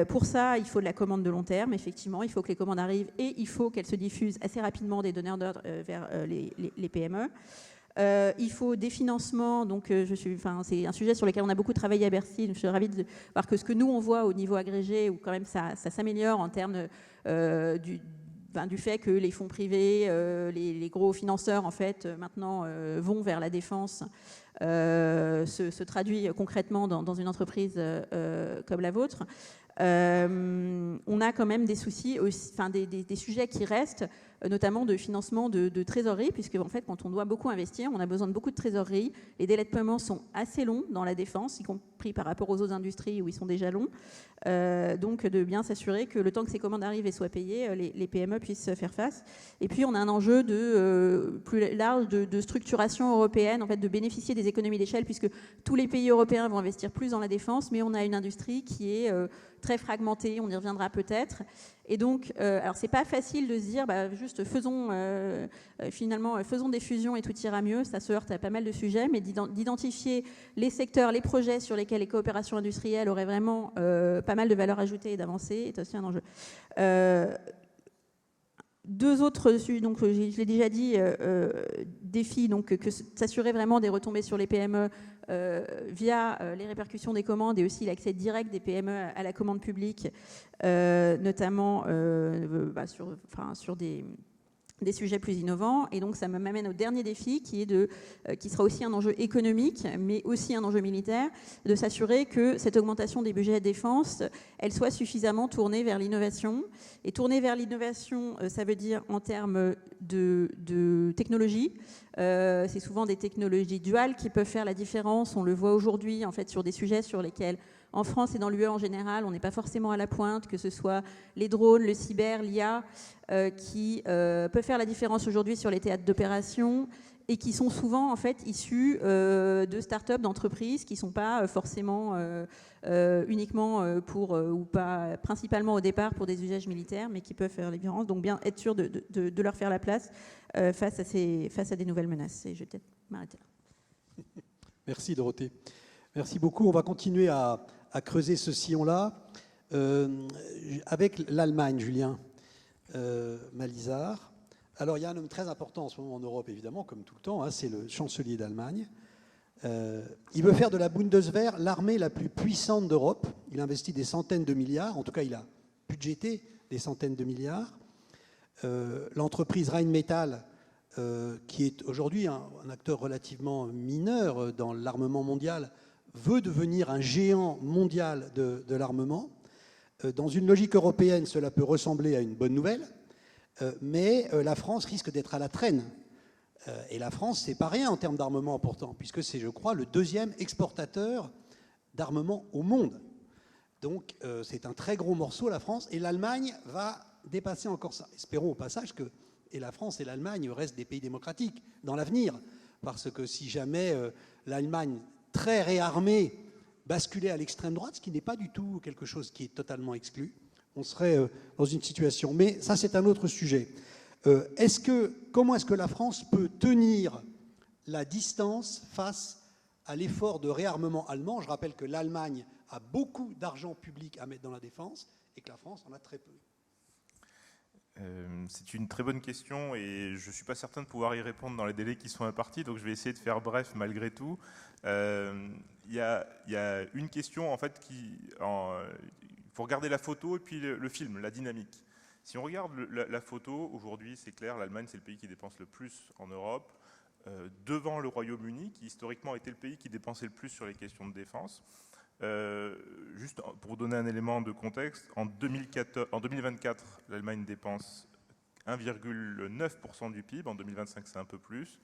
Pour ça, il faut de la commande de long terme, effectivement. Il faut que les commandes arrivent et il faut qu'elles se diffusent assez rapidement des donneurs d'ordre vers les PME. Il faut des financements, donc c'est un sujet sur lequel on a beaucoup travaillé à Bercy. Je suis ravie de voir que ce que nous on voit au niveau agrégé, où quand même ça s'améliore en termes du fait que les fonds privés, les gros financeurs, en fait, maintenant vont vers la défense, se traduit concrètement dans une entreprise comme la vôtre. On a quand même des soucis, des sujets qui restent, notamment de financement de trésorerie, puisque en fait, quand on doit beaucoup investir, on a besoin de beaucoup de trésorerie. Les délais de paiement sont assez longs dans la défense, y compris par rapport aux autres industries où ils sont déjà longs. Donc, de bien s'assurer que le temps que ces commandes arrivent et soient payées, les PME puissent faire face. Et puis, on a un enjeu plus large de structuration européenne, en fait, de bénéficier des économies d'échelle, puisque tous les pays européens vont investir plus dans la défense, mais on a une industrie qui est très fragmentée, on y reviendra peut-être. Et donc, alors c'est pas facile de se dire, juste faisons finalement, faisons des fusions et tout ira mieux. Ça se heurte à pas mal de sujets, mais d'identifier les secteurs, les projets sur lesquels les coopérations industrielles auraient vraiment pas mal de valeur ajoutée et d'avancer est aussi un enjeu. Deux autres, donc je l'ai déjà dit, défis, donc que s'assurer vraiment des retombées sur les PME via les répercussions des commandes et aussi l'accès direct des PME à la commande publique, notamment sur des sujets plus innovants. Et donc ça m'amène au dernier défi qui sera aussi un enjeu économique mais aussi un enjeu militaire, de s'assurer que cette augmentation des budgets de défense, elle soit suffisamment tournée vers l'innovation. Et tournée vers l'innovation, ça veut dire en termes de technologie. C'est souvent des technologies duales qui peuvent faire la différence. On le voit aujourd'hui en fait sur des sujets sur lesquels en France et dans l'UE en général, on n'est pas forcément à la pointe, que ce soit les drones, le cyber, l'IA, qui peut faire la différence aujourd'hui sur les théâtres d'opération et qui sont souvent en fait issus de start-up, d'entreprises qui ne sont pas forcément uniquement ou pas principalement au départ pour des usages militaires, mais qui peuvent faire la différence. Donc bien être sûr de leur faire la place face à des nouvelles menaces. Et je vais peut-être m'arrêter là. Merci Dorothée. Merci beaucoup. On va continuer à creuser ce sillon-là avec l'Allemagne, Julien Malizard. Alors, il y a un homme très important en ce moment en Europe, évidemment, comme tout le temps, hein, c'est le chancelier d'Allemagne. Il veut faire de la Bundeswehr l'armée la plus puissante d'Europe. Il investit des centaines de milliards, en tout cas, il a budgété des centaines de milliards. L'entreprise Rheinmetall, qui est aujourd'hui un acteur relativement mineur dans l'armement mondial, veut devenir un géant mondial de l'armement. Dans une logique européenne, cela peut ressembler à une bonne nouvelle, mais la France risque d'être à la traîne. Et la France, c'est pas rien en termes d'armement pourtant, puisque c'est, je crois, le deuxième exportateur d'armement au monde. Donc c'est un très gros morceau, la France, et l'Allemagne va dépasser encore ça. Espérons au passage que et la France et l'Allemagne restent des pays démocratiques dans l'avenir, parce que si jamais l'Allemagne très réarmée basculait à l'extrême droite, ce qui n'est pas du tout quelque chose qui est totalement exclu, on serait dans une situation. Mais ça, c'est un autre sujet. Comment est-ce que la France peut tenir la distance face à l'effort de réarmement allemand? Je rappelle que l'Allemagne a beaucoup d'argent public à mettre dans la défense et que la France en a très peu. C'est une très bonne question et je ne suis pas certain de pouvoir y répondre dans les délais qui sont impartis, donc je vais essayer de faire bref malgré tout. Il y a une question en fait il faut regarder la photo et puis le film, la dynamique. Si on regarde la photo, aujourd'hui c'est clair, l'Allemagne c'est le pays qui dépense le plus en Europe, devant le Royaume-Uni qui historiquement était le pays qui dépensait le plus sur les questions de défense. Juste pour donner un élément de contexte, en 2024, l'Allemagne dépense 1,9% du PIB, en 2025 c'est un peu plus,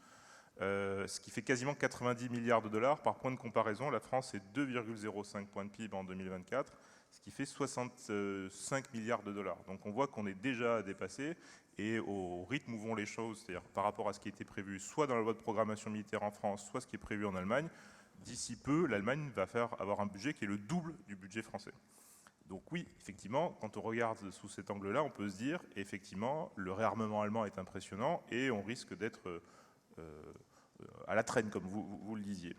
ce qui fait quasiment 90 milliards de dollars. Par point de comparaison, la France c'est 2,05 points de PIB en 2024, ce qui fait 65 milliards de dollars. Donc on voit qu'on est déjà dépassé et au rythme où vont les choses, c'est-à-dire par rapport à ce qui était prévu soit dans la loi de programmation militaire en France, soit ce qui est prévu en Allemagne, d'ici peu, l'Allemagne va avoir un budget qui est le double du budget français. Donc oui, effectivement, quand on regarde sous cet angle-là, on peut se dire, effectivement, le réarmement allemand est impressionnant et on risque d'être à la traîne, comme vous le disiez.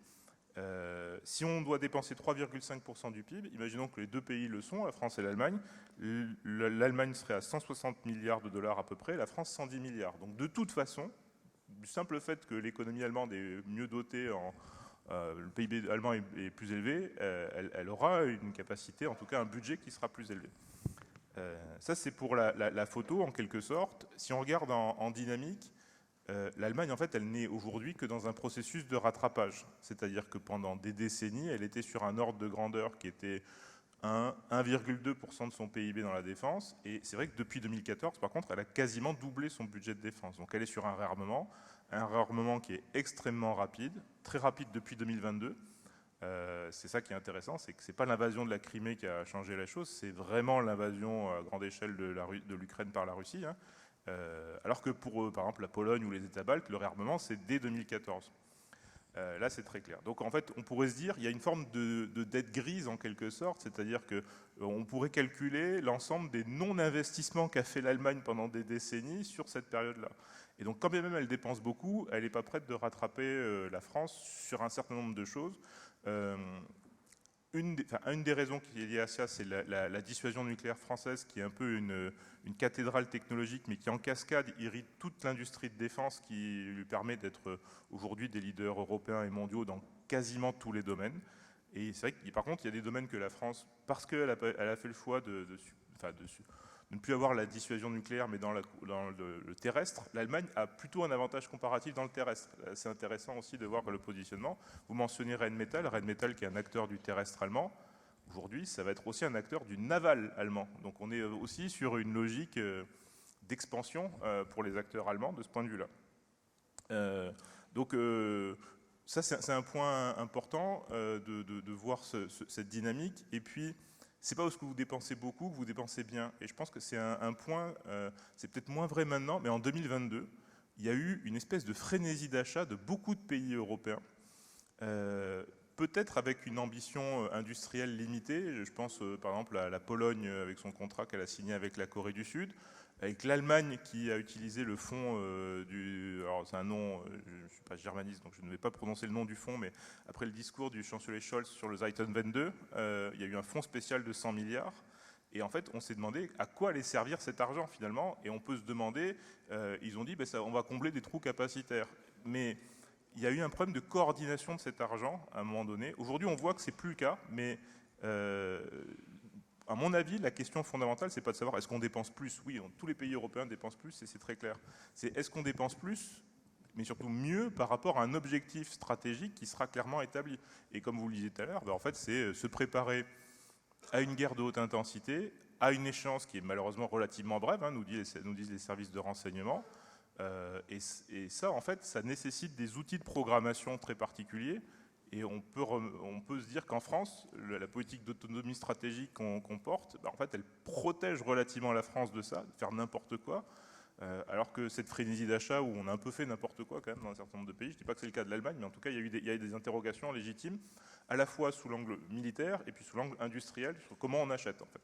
Si on doit dépenser 3,5% du PIB, imaginons que les deux pays le sont, la France et l'Allemagne, l'Allemagne serait à 160 milliards de dollars à peu près, la France 110 milliards. Donc de toute façon, du simple fait que l'économie allemande est mieux dotée le PIB allemand est plus élevé, elle aura une capacité, en tout cas un budget qui sera plus élevé. Ça c'est pour la photo en quelque sorte. Si on regarde en dynamique, l'Allemagne en fait elle n'est aujourd'hui que dans un processus de rattrapage. C'est-à-dire que pendant des décennies, elle était sur un ordre de grandeur qui était 1,2% de son PIB dans la défense. Et c'est vrai que depuis 2014, par contre, elle a quasiment doublé son budget de défense. Donc elle est sur un réarmement qui est extrêmement rapide, très rapide depuis 2022. C'est ça qui est intéressant, c'est que ce n'est pas l'invasion de la Crimée qui a changé la chose, c'est vraiment l'invasion à grande échelle de l'Ukraine par la Russie. Hein. Alors que pour, par exemple, la Pologne ou les États baltes, le réarmement, c'est dès 2014. Là, c'est très clair. Donc, en fait, on pourrait se dire qu'il y a une forme de dette grise, en quelque sorte, c'est-à-dire qu'on pourrait calculer l'ensemble des non-investissements qu'a fait l'Allemagne pendant des décennies sur cette période-là. Et donc, quand bien même elle dépense beaucoup, elle n'est pas prête de rattraper la France sur un certain nombre de choses. Une des raisons qui est liée à ça, c'est la dissuasion nucléaire française, qui est un peu une cathédrale technologique, mais qui en cascade irrite toute l'industrie de défense, qui lui permet d'être aujourd'hui des leaders européens et mondiaux dans quasiment tous les domaines. Et c'est vrai que par contre, il y a des domaines que la France, parce qu'elle a fait le choix de ne plus avoir la dissuasion nucléaire, mais dans le terrestre, l'Allemagne a plutôt un avantage comparatif dans le terrestre. C'est intéressant aussi de voir le positionnement. Vous mentionnez Rheinmetall qui est un acteur du terrestre allemand. Aujourd'hui, ça va être aussi un acteur du naval allemand. Donc on est aussi sur une logique d'expansion pour les acteurs allemands de ce point de vue-là. Ça, c'est un point important de voir cette dynamique. Et puis, c'est pas parce que vous dépensez beaucoup que vous dépensez bien. Et je pense que c'est un point, c'est peut-être moins vrai maintenant, mais en 2022, il y a eu une espèce de frénésie d'achat de beaucoup de pays européens, peut-être avec une ambition industrielle limitée. Je pense par exemple à la Pologne avec son contrat qu'elle a signé avec la Corée du Sud, avec l'Allemagne qui a utilisé le fonds alors c'est un nom, je ne suis pas germaniste donc je ne vais pas prononcer le nom du fonds, mais après le discours du chancelier Scholz sur le Zeitenwende, il y a eu un fonds spécial de 100 milliards. Et en fait, on s'est demandé à quoi allait servir cet argent finalement. Et on peut se demander, ils ont dit, on va combler des trous capacitaires. Mais il y a eu un problème de coordination de cet argent à un moment donné. Aujourd'hui, on voit que c'est plus le cas, mais à mon avis, la question fondamentale, c'est pas de savoir est-ce qu'on dépense plus. Oui, tous les pays européens dépensent plus, et c'est très clair. C'est est-ce qu'on dépense plus, mais surtout mieux par rapport à un objectif stratégique qui sera clairement établi. Et comme vous le disiez tout à l'heure, en fait, c'est se préparer à une guerre de haute intensité, à une échéance qui est malheureusement relativement brève, nous disent les services de renseignement. Et ça, en fait, ça nécessite des outils de programmation très particuliers. Et on peut se dire qu'en France, la politique d'autonomie stratégique qu'on porte, en fait, elle protège relativement la France de ça, de faire n'importe quoi. Alors que cette frénésie d'achat où on a un peu fait n'importe quoi quand même dans un certain nombre de pays, je ne dis pas que c'est le cas de l'Allemagne, mais en tout cas, il y a eu des interrogations légitimes, à la fois sous l'angle militaire et puis sous l'angle industriel, sur comment on achète en fait.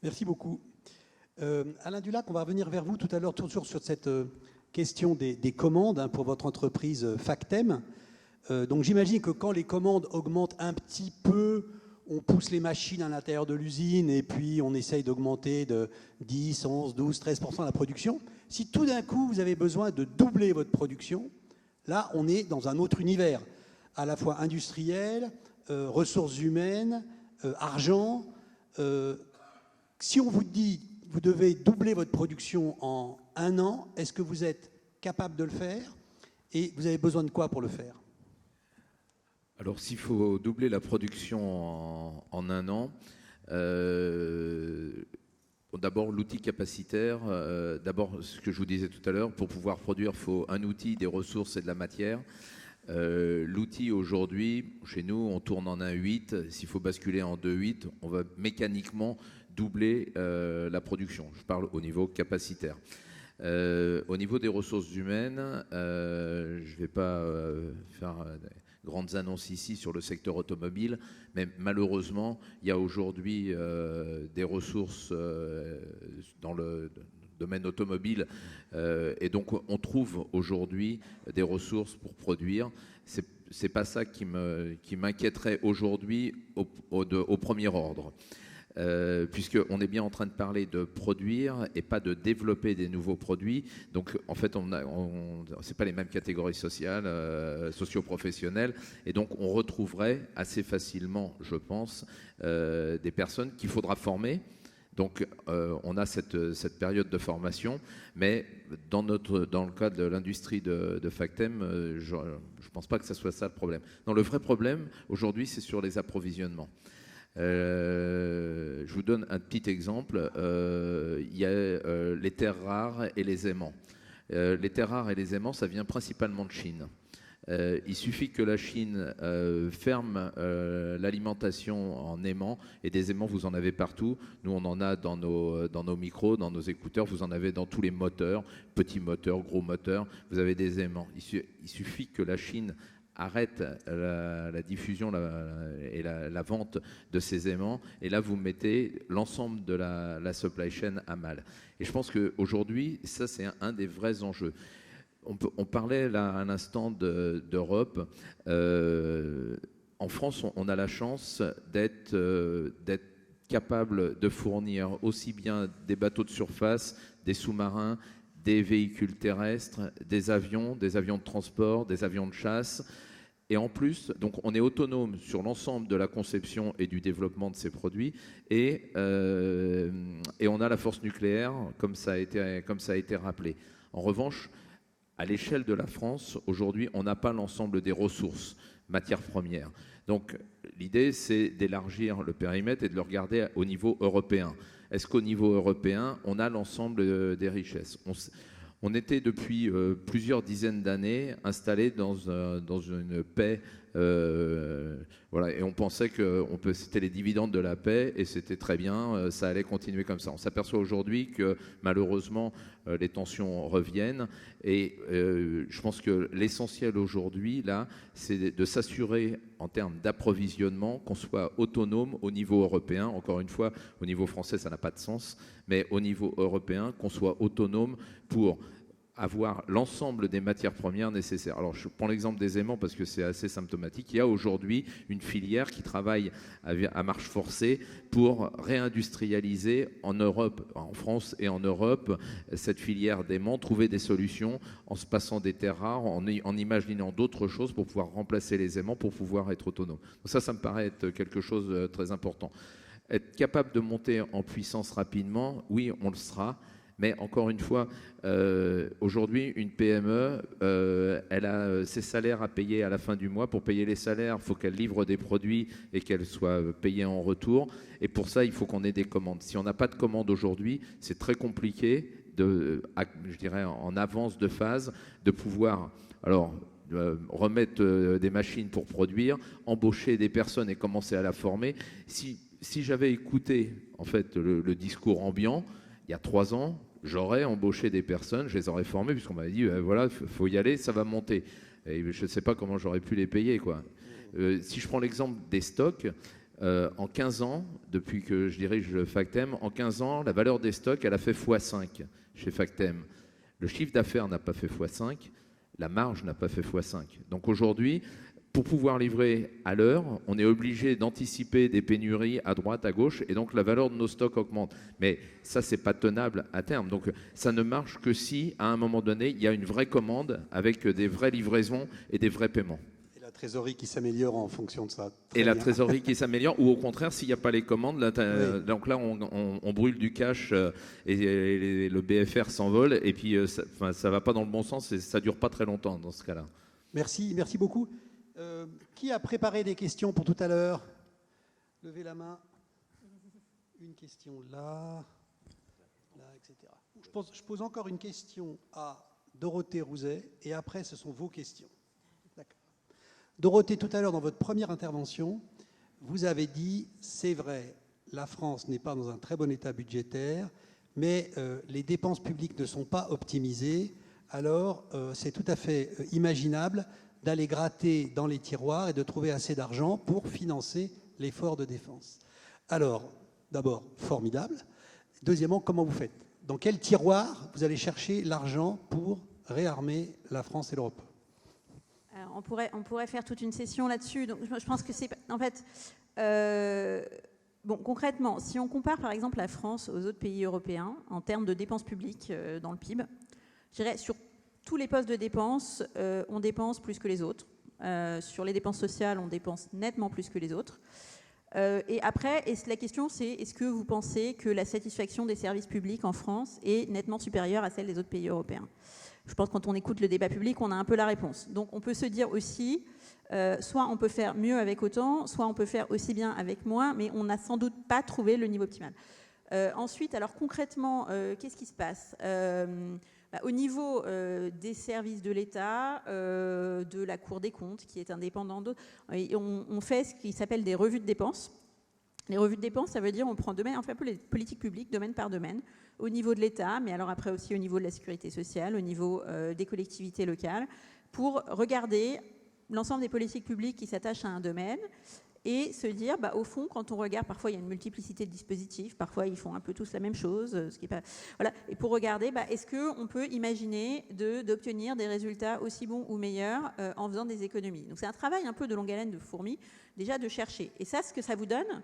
Merci beaucoup. Alain Dulac, on va revenir vers vous tout à l'heure toujours sur cette question des commandes pour votre entreprise Factem. Donc j'imagine que quand les commandes augmentent un petit peu, on pousse les machines à l'intérieur de l'usine et puis on essaye d'augmenter de 10, 11, 12, 13% la production. Si tout d'un coup vous avez besoin de doubler votre production, là on est dans un autre univers, à la fois industriel, ressources humaines, argent. Si on vous dit vous devez doubler votre production en 1 an, est-ce que vous êtes capable de le faire et vous avez besoin de quoi pour le faire ? Alors, s'il faut doubler la production en 1 an, d'abord l'outil capacitaire, d'abord ce que je vous disais tout à l'heure, pour pouvoir produire, il faut un outil, des ressources et de la matière. L'outil aujourd'hui, chez nous, on tourne en 1,8. S'il faut basculer en 2,8, on va mécaniquement doubler la production. Je parle au niveau capacitaire. Au niveau des ressources humaines, je ne vais pas faire grandes annonces ici sur le secteur automobile, mais malheureusement, il y a aujourd'hui des ressources dans le domaine automobile, et donc on trouve aujourd'hui des ressources pour produire. C'est pas ça qui m'inquiéterait aujourd'hui au premier ordre. Puisqu'on est bien en train de parler de produire et pas de développer des nouveaux produits. Donc, en fait, c'est pas les mêmes catégories sociales, socio-professionnelles. Et donc, on retrouverait assez facilement, je pense, des personnes qu'il faudra former. Donc, on a cette période de formation. Mais dans le cas de l'industrie de Factem, je ne pense pas que ce soit ça le problème. Non, le vrai problème, aujourd'hui, c'est sur les approvisionnements. Je vous donne un petit exemple. Il y a les terres rares et les aimants. Les terres rares et les aimants, ça vient principalement de Chine. Il suffit que la Chine ferme l'alimentation en aimants, et des aimants, vous en avez partout. Nous, on en a dans nos micros, dans nos écouteurs, vous en avez dans tous les moteurs, petits moteurs, gros moteurs, vous avez des aimants. Il suffit que la Chine arrête la diffusion et la vente de ces aimants. Et là, vous mettez l'ensemble de la supply chain à mal. Et je pense qu'aujourd'hui, ça, c'est un des vrais enjeux. On parlait là à l'instant d'Europe. En France, on a la chance d'être capable de fournir aussi bien des bateaux de surface, des sous-marins, des véhicules terrestres, des avions de transport, des avions de chasse. Et en plus, donc on est autonome sur l'ensemble de la conception et du développement de ces produits. Et on a la force nucléaire, comme ça a été rappelé. En revanche, à l'échelle de la France, aujourd'hui, on n'a pas l'ensemble des ressources, matières premières. Donc, l'idée, c'est d'élargir le périmètre et de le regarder au niveau européen. Est-ce qu'au niveau européen, on a l'ensemble des richesses ? On était depuis plusieurs dizaines d'années installés dans une paix, voilà, et on pensait que c'était les dividendes de la paix et c'était très bien, ça allait continuer comme ça. On s'aperçoit aujourd'hui que malheureusement les tensions reviennent et je pense que l'essentiel aujourd'hui là, c'est de s'assurer en termes d'approvisionnement qu'on soit autonome au niveau européen. Encore une fois, au niveau français, ça n'a pas de sens, mais au niveau européen, qu'on soit autonome pour avoir l'ensemble des matières premières nécessaires. Alors, je prends l'exemple des aimants parce que c'est assez symptomatique. Il y a aujourd'hui une filière qui travaille à marche forcée pour réindustrialiser en Europe, en France et en Europe, cette filière d'aimants, trouver des solutions en se passant des terres rares, en imaginant d'autres choses pour pouvoir remplacer les aimants, pour pouvoir être autonome. Donc ça me paraît être quelque chose de très important. Être capable de monter en puissance rapidement, oui, on le sera. Mais encore une fois, aujourd'hui, une PME, elle a ses salaires à payer à la fin du mois. Pour payer les salaires, il faut qu'elle livre des produits et qu'elle soit payée en retour. Et pour ça, il faut qu'on ait des commandes. Si on n'a pas de commandes aujourd'hui, c'est très compliqué, je dirais en avance de phase, de pouvoir remettre des machines pour produire, embaucher des personnes et commencer à la former. Si j'avais écouté en fait le discours ambiant, il y a 3 ans, j'aurais embauché des personnes, je les aurais formées, puisqu'on m'avait dit, voilà, il faut y aller, ça va monter. Et je ne sais pas comment j'aurais pu les payer, quoi. Si je prends l'exemple des stocks, en 15 ans, depuis que je dirige Factem, en 15 ans, la valeur des stocks, elle a fait x5 chez Factem. Le chiffre d'affaires n'a pas fait x5, la marge n'a pas fait x5. Donc aujourd'hui, pour pouvoir livrer à l'heure, on est obligé d'anticiper des pénuries à droite, à gauche, et donc la valeur de nos stocks augmente. Mais ça, c'est pas tenable à terme. Donc ça ne marche que si, à un moment donné, il y a une vraie commande avec des vraies livraisons et des vrais paiements. Et la trésorerie qui s'améliore en fonction de ça. Et la trésorerie qui s'améliore, ou au contraire, s'il n'y a pas les commandes, là, donc là, on brûle du cash et le BFR s'envole, et puis ça va pas dans le bon sens et ça dure pas très longtemps dans ce cas-là. Merci beaucoup. Qui a préparé des questions pour tout à l'heure? Levez la main. Une question là, etc. Je pose encore une question à Dorothée Rouzet et après ce sont vos questions. D'accord. Dorothée, tout à l'heure dans votre première intervention, vous avez dit, c'est vrai, la France n'est pas dans un très bon état budgétaire, mais les dépenses publiques ne sont pas optimisées, alors c'est tout à fait imaginable d'aller gratter dans les tiroirs et de trouver assez d'argent pour financer l'effort de défense. Alors, d'abord, formidable. Deuxièmement, comment vous faites? Dans quel tiroir vous allez chercher l'argent pour réarmer la France et l'Europe? On pourrait faire toute une session là-dessus. Donc, je pense que c'est... En fait, bon, concrètement, si on compare par exemple la France aux autres pays européens en termes de dépenses publiques dans le PIB, je dirais sur tous les postes de dépenses, on dépense plus que les autres. Sur les dépenses sociales, on dépense nettement plus que les autres. Et après, la question c'est, est-ce que vous pensez que la satisfaction des services publics en France est nettement supérieure à celle des autres pays européens? Je pense que quand on écoute le débat public, on a un peu la réponse. Donc on peut se dire aussi, soit on peut faire mieux avec autant, soit on peut faire aussi bien avec moins, mais on n'a sans doute pas trouvé le niveau optimal. Ensuite, alors concrètement, qu'est-ce qui se passe? Au niveau des services de l'État, de la Cour des comptes, qui est indépendante d'autres, on fait ce qui s'appelle des revues de dépenses. Les revues de dépenses, ça veut dire on prend domaine, on fait un peu les politiques publiques, domaine par domaine, au niveau de l'État, mais alors après aussi au niveau de la sécurité sociale, au niveau des collectivités locales, pour regarder l'ensemble des politiques publiques qui s'attachent à un domaine et se dire, au fond, quand on regarde, parfois il y a une multiplicité de dispositifs, parfois ils font un peu tous la même chose, ce qui est pas, voilà. Et pour regarder, est-ce qu'on peut imaginer d'obtenir des résultats aussi bons ou meilleurs en faisant des économies. Donc c'est un travail un peu de longue haleine de fourmi, déjà de chercher. Et ça, ce que ça vous donne,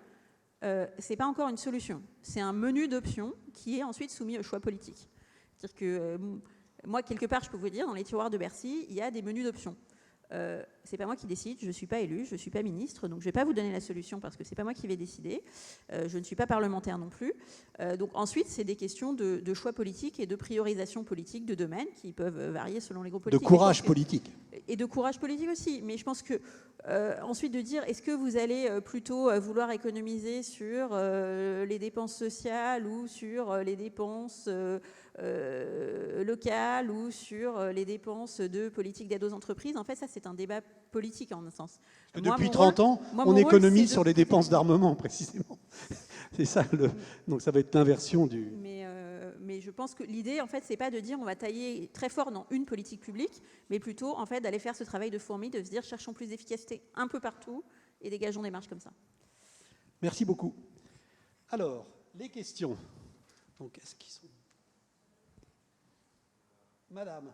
c'est pas encore une solution. C'est un menu d'options qui est ensuite soumis au choix politique. C'est-à-dire que moi, quelque part, je peux vous dire, dans les tiroirs de Bercy, il y a des menus d'options. C'est pas moi qui décide, je ne suis pas élu, je ne suis pas ministre, donc je ne vais pas vous donner la solution parce que c'est pas moi qui vais décider. Je ne suis pas parlementaire non plus. Donc ensuite, c'est des questions de choix politique et de priorisation politique de domaines qui peuvent varier selon les groupes politiques. De courage politique. Et de courage politique aussi. Mais je pense que ensuite de dire, est-ce que vous allez plutôt vouloir économiser sur les dépenses sociales ou sur les dépenses locales ou sur les dépenses de politique d'aide aux entreprises. En fait, ça, c'est un débat politique, en un sens. Depuis 30 ans, on économise sur les dépenses d'armement, précisément. C'est ça, donc ça va être l'inversion du... Mais je pense que l'idée, en fait, c'est pas de dire on va tailler très fort dans une politique publique, mais plutôt, en fait, d'aller faire ce travail de fourmi, de se dire cherchons plus d'efficacité un peu partout et dégageons des marges comme ça. Merci beaucoup. Alors, les questions. Donc, est-ce qu'ils sont... Madame.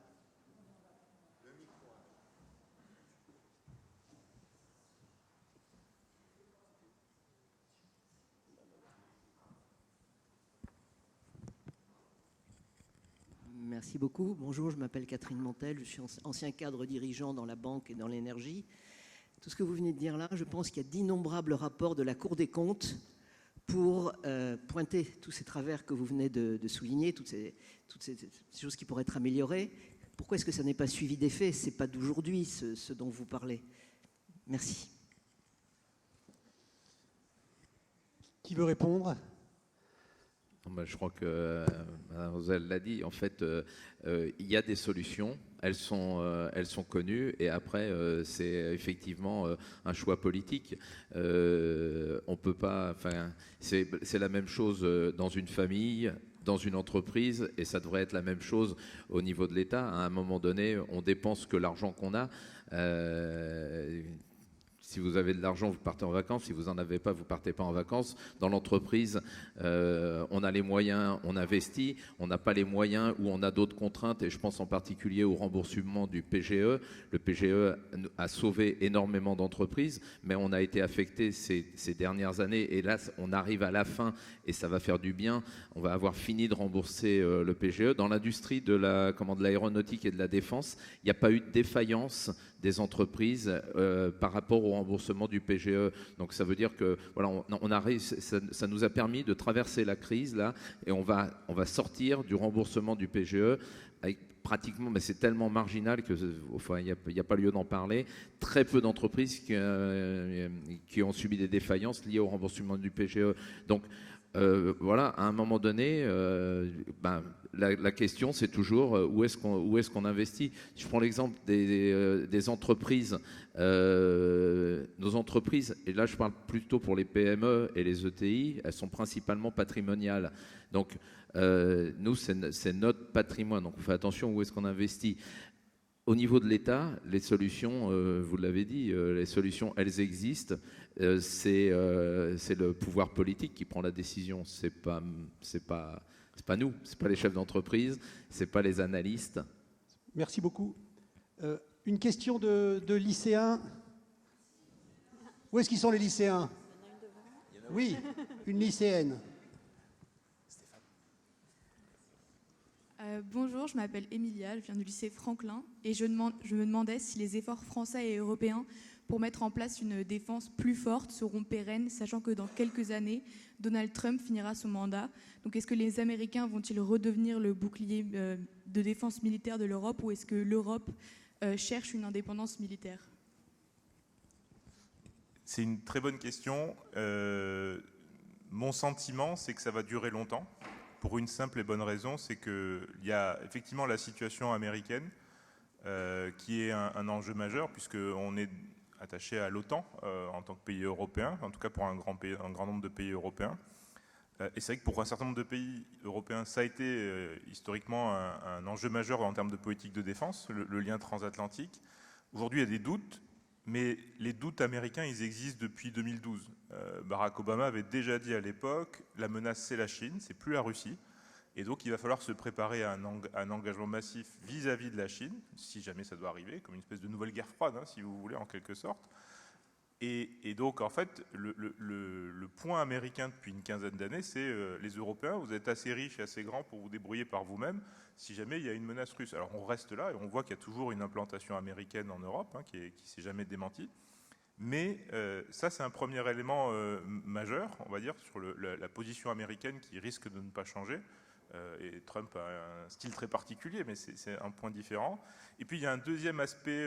Merci beaucoup. Bonjour, je m'appelle Catherine Montel, je suis ancien cadre dirigeant dans la banque et dans l'énergie. Tout ce que vous venez de dire là, je pense qu'il y a d'innombrables rapports de la Cour des comptes pour pointer tous ces travers que vous venez de souligner, toutes ces choses qui pourraient être améliorées. Pourquoi est-ce que ça n'est pas suivi d'effet? Ce n'est pas d'aujourd'hui ce dont vous parlez. Merci. Qui veut répondre? Je crois que Mme Rosel l'a dit. En fait, il y a des solutions. Elles sont connues. Et après, c'est effectivement un choix politique. On peut pas. Enfin, c'est la même chose dans une famille, dans une entreprise, et ça devrait être la même chose au niveau de l'État. À un moment donné, on dépense que l'argent qu'on a. Si vous avez de l'argent, vous partez en vacances. Si vous n'en avez pas, vous ne partez pas en vacances. Dans l'entreprise, on a les moyens, on investit. On n'a pas les moyens ou on a d'autres contraintes. Et je pense en particulier au remboursement du PGE. Le PGE a sauvé énormément d'entreprises, mais on a été affecté ces dernières années. Et là, on arrive à la fin et ça va faire du bien. On va avoir fini de rembourser le PGE. Dans l'industrie de l'aéronautique et de la défense, il n'y a pas eu de défaillance des entreprises par rapport au remboursement du PGE. Donc ça veut dire que voilà, ça nous a permis de traverser la crise là, et on va sortir du remboursement du PGE avec pratiquement, mais c'est tellement marginal que enfin, il n'y a pas lieu d'en parler. Très peu d'entreprises qui ont subi des défaillances liées au remboursement du PGE. Donc voilà, à un moment donné, la question c'est toujours où est-ce qu'on investit. Je prends l'exemple des entreprises. Nos entreprises, et là je parle plutôt pour les PME et les ETI, elles sont principalement patrimoniales. Donc nous, c'est notre patrimoine. Donc on fait attention où est-ce qu'on investit. Au niveau de l'État, les solutions, vous l'avez dit, les solutions, elles existent. C'est le pouvoir politique qui prend la décision. C'est pas nous, c'est pas les chefs d'entreprise, c'est pas les analystes. Merci beaucoup. Une question de lycéens. Où est-ce qu'ils sont les lycéens? Oui, une lycéenne. Bonjour, je m'appelle Emilia, je viens du lycée Franklin et je me demandais si les efforts français et européens pour mettre en place une défense plus forte seront pérennes, sachant que dans quelques années, Donald Trump finira son mandat. Donc est-ce que les Américains vont-ils redevenir le bouclier de défense militaire de l'Europe ou est-ce que l'Europe cherche une indépendance militaire? C'est une très bonne question. Mon sentiment, c'est que ça va durer longtemps. Pour une simple et bonne raison, c'est qu'il y a effectivement la situation américaine qui est un enjeu majeur puisqu'on est attaché à l'OTAN en tant que pays européen, en tout cas pour un grand nombre de pays européens. Et c'est vrai que pour un certain nombre de pays européens, ça a été historiquement un enjeu majeur en termes de politique de défense, le lien transatlantique. Aujourd'hui, il y a des doutes mais les doutes américains, ils existent depuis 2012. Barack Obama avait déjà dit à l'époque, la menace c'est la Chine, c'est plus la Russie. Et donc il va falloir se préparer à un engagement massif vis-à-vis de la Chine, si jamais ça doit arriver, comme une espèce de nouvelle guerre froide, hein, si vous voulez, en quelque sorte. Et donc, en fait, le point américain depuis une quinzaine d'années, c'est les Européens, vous êtes assez riches et assez grands pour vous débrouiller par vous-même si jamais il y a une menace russe. Alors, on reste là et on voit qu'il y a toujours une implantation américaine en Europe, hein, qui ne s'est jamais démentie. Mais ça, c'est un premier élément majeur, on va dire, sur la position américaine qui risque de ne pas changer. Et Trump a un style très particulier, mais c'est un point différent. Et puis, il y a un deuxième aspect,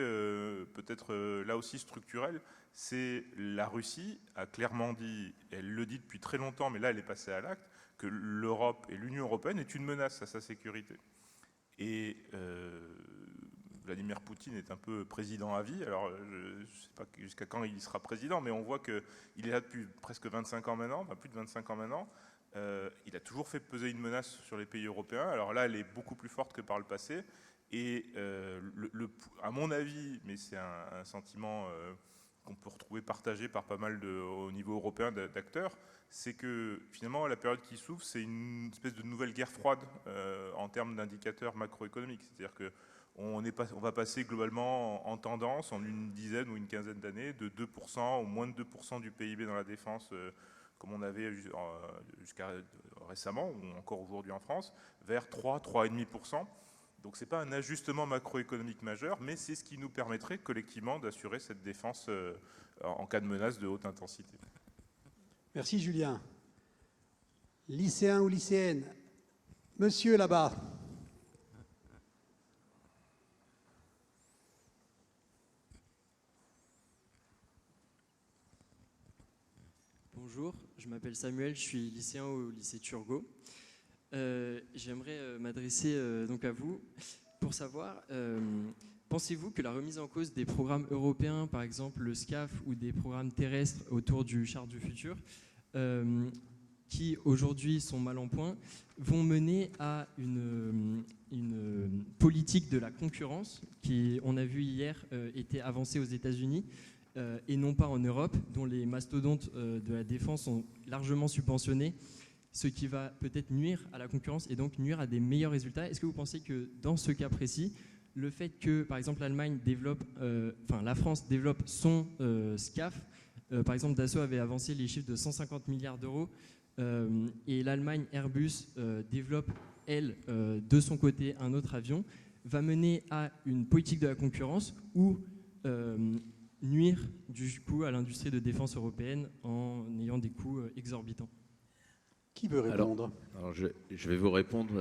peut-être là aussi structurel, c'est la Russie a clairement dit, elle le dit depuis très longtemps, mais là elle est passée à l'acte, que l'Europe et l'Union européenne est une menace à sa sécurité. Et Vladimir Poutine est un peu président à vie, alors je ne sais pas jusqu'à quand il sera président, mais on voit qu'il est là depuis presque 25 ans maintenant, enfin plus de 25 ans maintenant. Il a toujours fait peser une menace sur les pays européens, alors là elle est beaucoup plus forte que par le passé, et à mon avis, mais c'est un sentiment qu'on peut retrouver partagé par pas mal au niveau européen d'acteurs, c'est que finalement la période qui s'ouvre, c'est une espèce de nouvelle guerre froide en termes d'indicateurs macroéconomiques. C'est-à-dire qu'on va passer globalement en tendance, en une dizaine ou une quinzaine d'années, de 2% ou moins de 2% du PIB dans la défense, comme on avait jusqu'à récemment, ou encore aujourd'hui en France, vers 3,5%. Donc ce n'est pas un ajustement macroéconomique majeur, mais c'est ce qui nous permettrait collectivement d'assurer cette défense en cas de menace de haute intensité. Merci Julien. Lycéen ou lycéenne? Monsieur là-bas. Bonjour, je m'appelle Samuel, je suis lycéen au lycée Turgot. J'aimerais m'adresser donc à vous pour savoir, pensez-vous que la remise en cause des programmes européens, par exemple le SCAF ou des programmes terrestres autour du char du futur, qui aujourd'hui sont mal en point, vont mener à une politique de la concurrence qui, on a vu hier, était avancée aux États-Unis et non pas en Europe, dont les mastodontes de la défense sont largement subventionnés, ce qui va peut-être nuire à la concurrence et donc nuire à des meilleurs résultats. Est-ce que vous pensez que dans ce cas précis, le fait que, par exemple, la France développe son SCAF, par exemple, Dassault avait avancé les chiffres de 150 milliards d'euros, et l'Allemagne, Airbus, développe, elle, de son côté, un autre avion, va mener à une politique de la concurrence ou nuire du coup à l'industrie de défense européenne en ayant des coûts exorbitants? Qui veut répondre? Alors je vais vous répondre.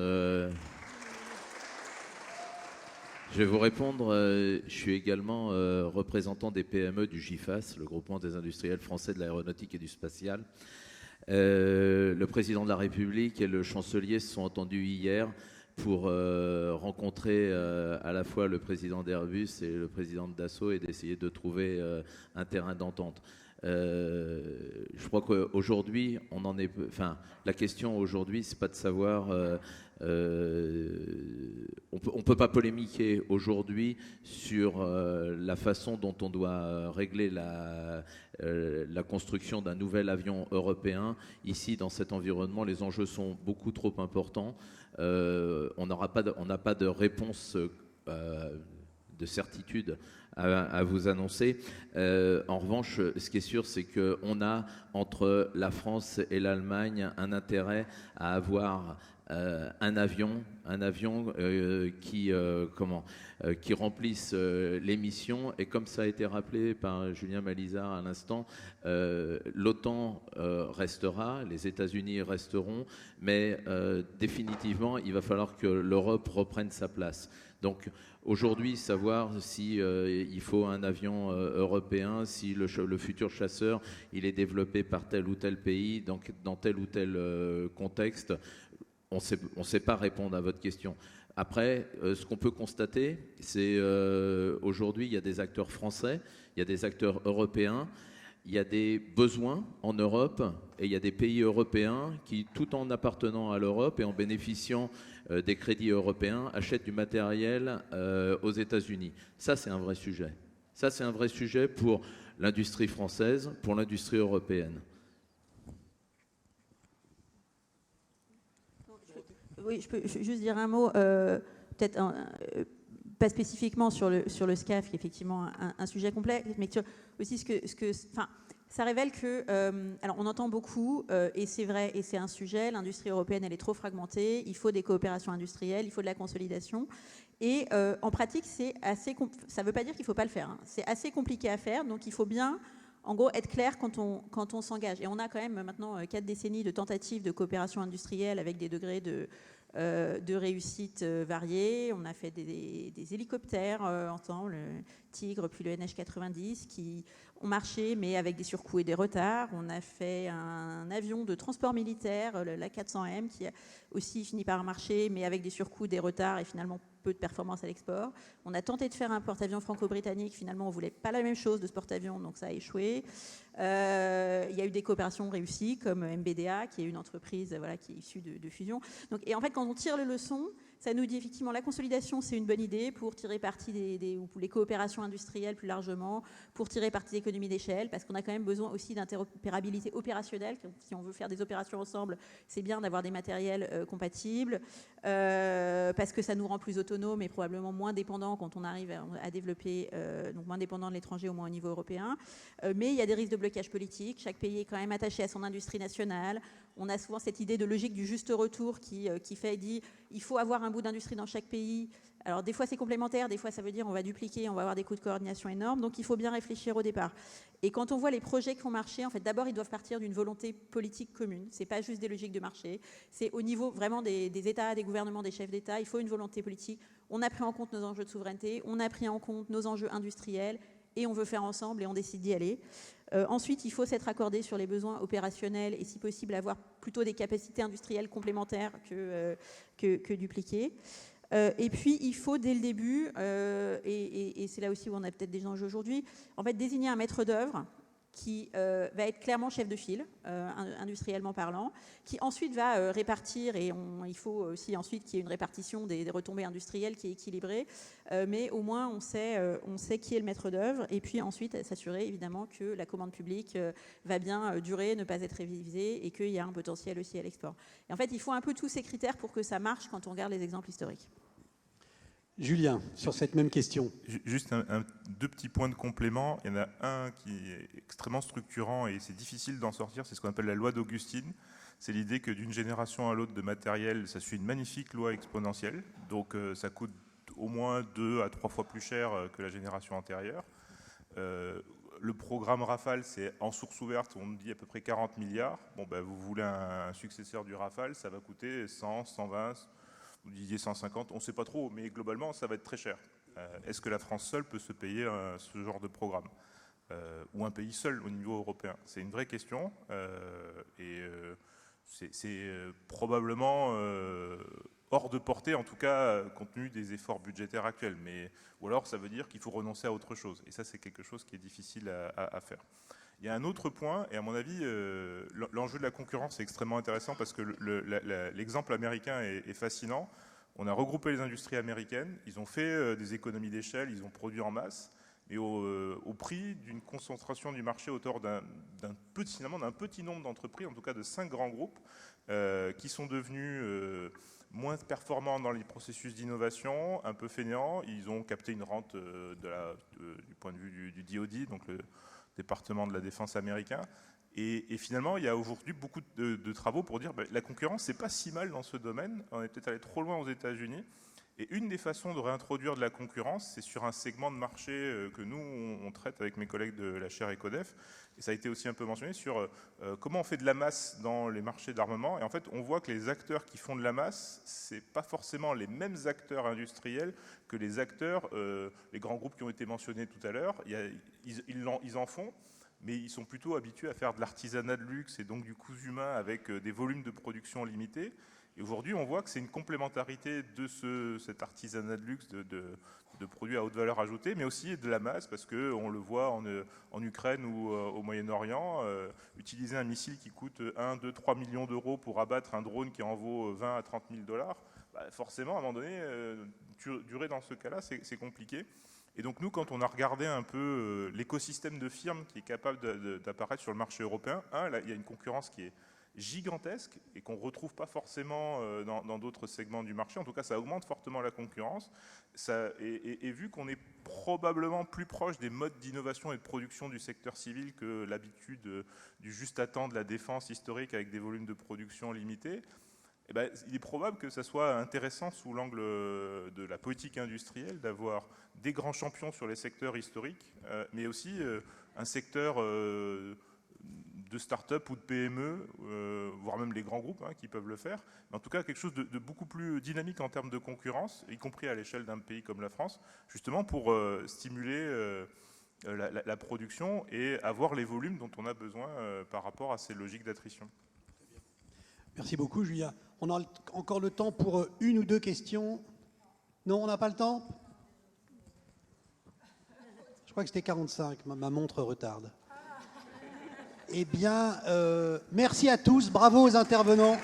Je suis également représentant des PME du GIFAS, le groupement des industriels français de l'aéronautique et du spatial. Le président de la République et le chancelier se sont entendus hier pour rencontrer à la fois le président d'Airbus et le président de Dassault et d'essayer de trouver un terrain d'entente. Je crois qu'aujourd'hui, la question aujourd'hui, c'est pas de savoir. On peut pas polémiquer aujourd'hui sur la façon dont on doit régler la construction d'un nouvel avion européen. Ici, dans cet environnement, les enjeux sont beaucoup trop importants. On n'a pas de réponse de certitude à vous annoncer. En revanche, ce qui est sûr, c'est qu'on a, entre la France et l'Allemagne, un intérêt à avoir un avion qui remplisse les missions. Et comme ça a été rappelé par Julien Malizard à l'instant, l'OTAN restera, les États-Unis resteront, mais définitivement, il va falloir que l'Europe reprenne sa place. Donc aujourd'hui, savoir si il faut un avion européen, si le futur chasseur il est développé par tel ou tel pays, dans tel ou tel contexte, on sait pas répondre à votre question. Après, ce qu'on peut constater, c'est aujourd'hui, il y a des acteurs français, il y a des acteurs européens, il y a des besoins en Europe et il y a des pays européens qui, tout en appartenant à l'Europe et en bénéficiant des crédits européens, achètent du matériel aux États-Unis. Ça, c'est un vrai sujet. Ça, c'est un vrai sujet pour l'industrie française, pour l'industrie européenne. Oui, je peux juste dire un mot, peut-être pas spécifiquement sur le SCAF, qui est effectivement un sujet complexe, mais aussi ça révèle que, alors on entend beaucoup, et c'est vrai, et c'est un sujet, l'industrie européenne, elle est trop fragmentée, il faut des coopérations industrielles, il faut de la consolidation, et en pratique, ça ne veut pas dire qu'il ne faut pas le faire, hein. C'est assez compliqué à faire, donc il faut bien, en gros, être clair quand on s'engage. Et on a quand même maintenant 4 décennies de tentatives de coopération industrielle avec des degrés de réussite variés. On a fait des hélicoptères ensemble, le Tigre puis le NH90, qui ont marché, mais avec des surcoûts et des retards. On a fait un avion de transport militaire, l'A400M, qui a aussi fini par marcher, mais avec des surcoûts, des retards et finalement peu de performance à l'export. On a tenté de faire un porte-avions franco-britannique. Finalement, on ne voulait pas la même chose de ce porte-avions, donc ça a échoué. Il y a eu des coopérations réussies, comme MBDA, qui est une entreprise qui est issue de fusion. Donc, et en fait, quand on tire les leçons, ça nous dit effectivement la consolidation, c'est une bonne idée pour tirer parti ou pour les coopérations industrielles plus largement, pour tirer parti d'économies d'échelle, parce qu'on a quand même besoin aussi d'interopérabilité opérationnelle. Si on veut faire des opérations ensemble, c'est bien d'avoir des matériels compatibles, parce que ça nous rend plus autonomes et probablement moins dépendants quand on arrive à développer, donc moins dépendants de l'étranger, au moins au niveau européen. Mais il y a des risques de blocage politique. Chaque pays est quand même attaché à son industrie nationale. On a souvent cette idée de logique du juste retour qui dit il faut avoir un bout d'industrie dans chaque pays. Alors des fois c'est complémentaire, des fois ça veut dire on va dupliquer, on va avoir des coûts de coordination énormes, donc il faut bien réfléchir au départ. Et quand on voit les projets qui ont marché, en fait d'abord ils doivent partir d'une volonté politique commune, c'est pas juste des logiques de marché, c'est au niveau vraiment des États, des gouvernements, des chefs d'État, il faut une volonté politique. On a pris en compte nos enjeux de souveraineté, on a pris en compte nos enjeux industriels, et on veut faire ensemble et on décide d'y aller. Ensuite, il faut s'être accordé sur les besoins opérationnels et si possible avoir plutôt des capacités industrielles complémentaires que dupliquées. Et puis, il faut dès le début, et c'est là aussi où on a peut-être des enjeux aujourd'hui, en fait, désigner un maître d'œuvre qui va être clairement chef de file, industriellement parlant, qui ensuite va répartir, et il faut aussi ensuite qu'il y ait une répartition des retombées industrielles qui est équilibrée, mais au moins on sait qui est le maître d'œuvre, et puis ensuite s'assurer évidemment que la commande publique va bien durer, ne pas être révisée, et qu'il y a un potentiel aussi à l'export. Et en fait, il faut un peu tous ces critères pour que ça marche quand on regarde les exemples historiques. Julien, sur cette même question. Juste deux petits points de complément. Il y en a un qui est extrêmement structurant et c'est difficile d'en sortir, c'est ce qu'on appelle la loi d'Augustine. C'est l'idée que d'une génération à l'autre de matériel, ça suit une magnifique loi exponentielle. Donc ça coûte au moins 2 à 3 fois plus cher que la génération antérieure. Le programme Rafale, c'est en source ouverte, on dit à peu près 40 milliards. Bon, ben, vous voulez un successeur du Rafale, ça va coûter 100, 120, vous disiez 150, on ne sait pas trop, mais globalement, ça va être très cher. Est-ce que la France seule peut se payer ce genre de programme ou un pays seul au niveau européen? C'est une vraie question et c'est probablement hors de portée, en tout cas, compte tenu des efforts budgétaires actuels. Ou alors, ça veut dire qu'il faut renoncer à autre chose. Et ça, c'est quelque chose qui est difficile à faire. Il y a un autre point, et à mon avis, l'enjeu de la concurrence est extrêmement intéressant parce que l'exemple américain est fascinant. On a regroupé les industries américaines, ils ont fait des économies d'échelle, ils ont produit en masse, mais au prix d'une concentration du marché autour d'un petit nombre d'entreprises, en tout cas de 5 grands groupes, qui sont devenus moins performants dans les processus d'innovation, un peu fainéants. Ils ont capté une rente du point de vue du DoD, donc le département de la défense américain. Et finalement, il y a aujourd'hui beaucoup de travaux pour dire que la concurrence, c'est pas si mal dans ce domaine. On est peut-être allé trop loin aux États-Unis. Et une des façons de réintroduire de la concurrence, c'est sur un segment de marché que nous, on traite avec mes collègues de la chaire Ecodef. Et ça a été aussi un peu mentionné sur comment on fait de la masse dans les marchés d'armement. Et en fait, on voit que les acteurs qui font de la masse, c'est pas forcément les mêmes acteurs industriels que les acteurs, les grands groupes qui ont été mentionnés tout à l'heure. Ils en font, mais ils sont plutôt habitués à faire de l'artisanat de luxe et donc du cousu humain avec des volumes de production limités. Et aujourd'hui, on voit que c'est une complémentarité de cet artisanat de luxe, de produits à haute valeur ajoutée, mais aussi de la masse, parce qu'on le voit en Ukraine ou au Moyen-Orient, utiliser un missile qui coûte 1, 2, 3 millions d'euros pour abattre un drone qui en vaut 20 à 30 000 $, forcément, à un moment donné, durer dans ce cas-là, c'est compliqué. Et donc nous, quand on a regardé un peu l'écosystème de firmes qui est capable d'apparaître sur le marché européen, là, il y a une concurrence qui est gigantesque et qu'on ne retrouve pas forcément dans d'autres segments du marché. En tout cas, ça augmente fortement la concurrence. Et vu qu'on est probablement plus proche des modes d'innovation et de production du secteur civil que l'habitude du juste à temps de la défense historique avec des volumes de production limités, eh ben, il est probable que ça soit intéressant sous l'angle de la politique industrielle d'avoir des grands champions sur les secteurs historiques, mais aussi un secteur de start-up ou de PME, voire même les grands groupes qui peuvent le faire. Mais en tout cas, quelque chose de beaucoup plus dynamique en termes de concurrence, y compris à l'échelle d'un pays comme la France, justement pour stimuler la production et avoir les volumes dont on a besoin par rapport à ces logiques d'attrition. Merci beaucoup, Julien. On a encore le temps pour une ou deux questions. Non, on n'a pas le temps? Je crois que c'était 45, ma montre retarde. Eh bien, merci à tous, bravo aux intervenants.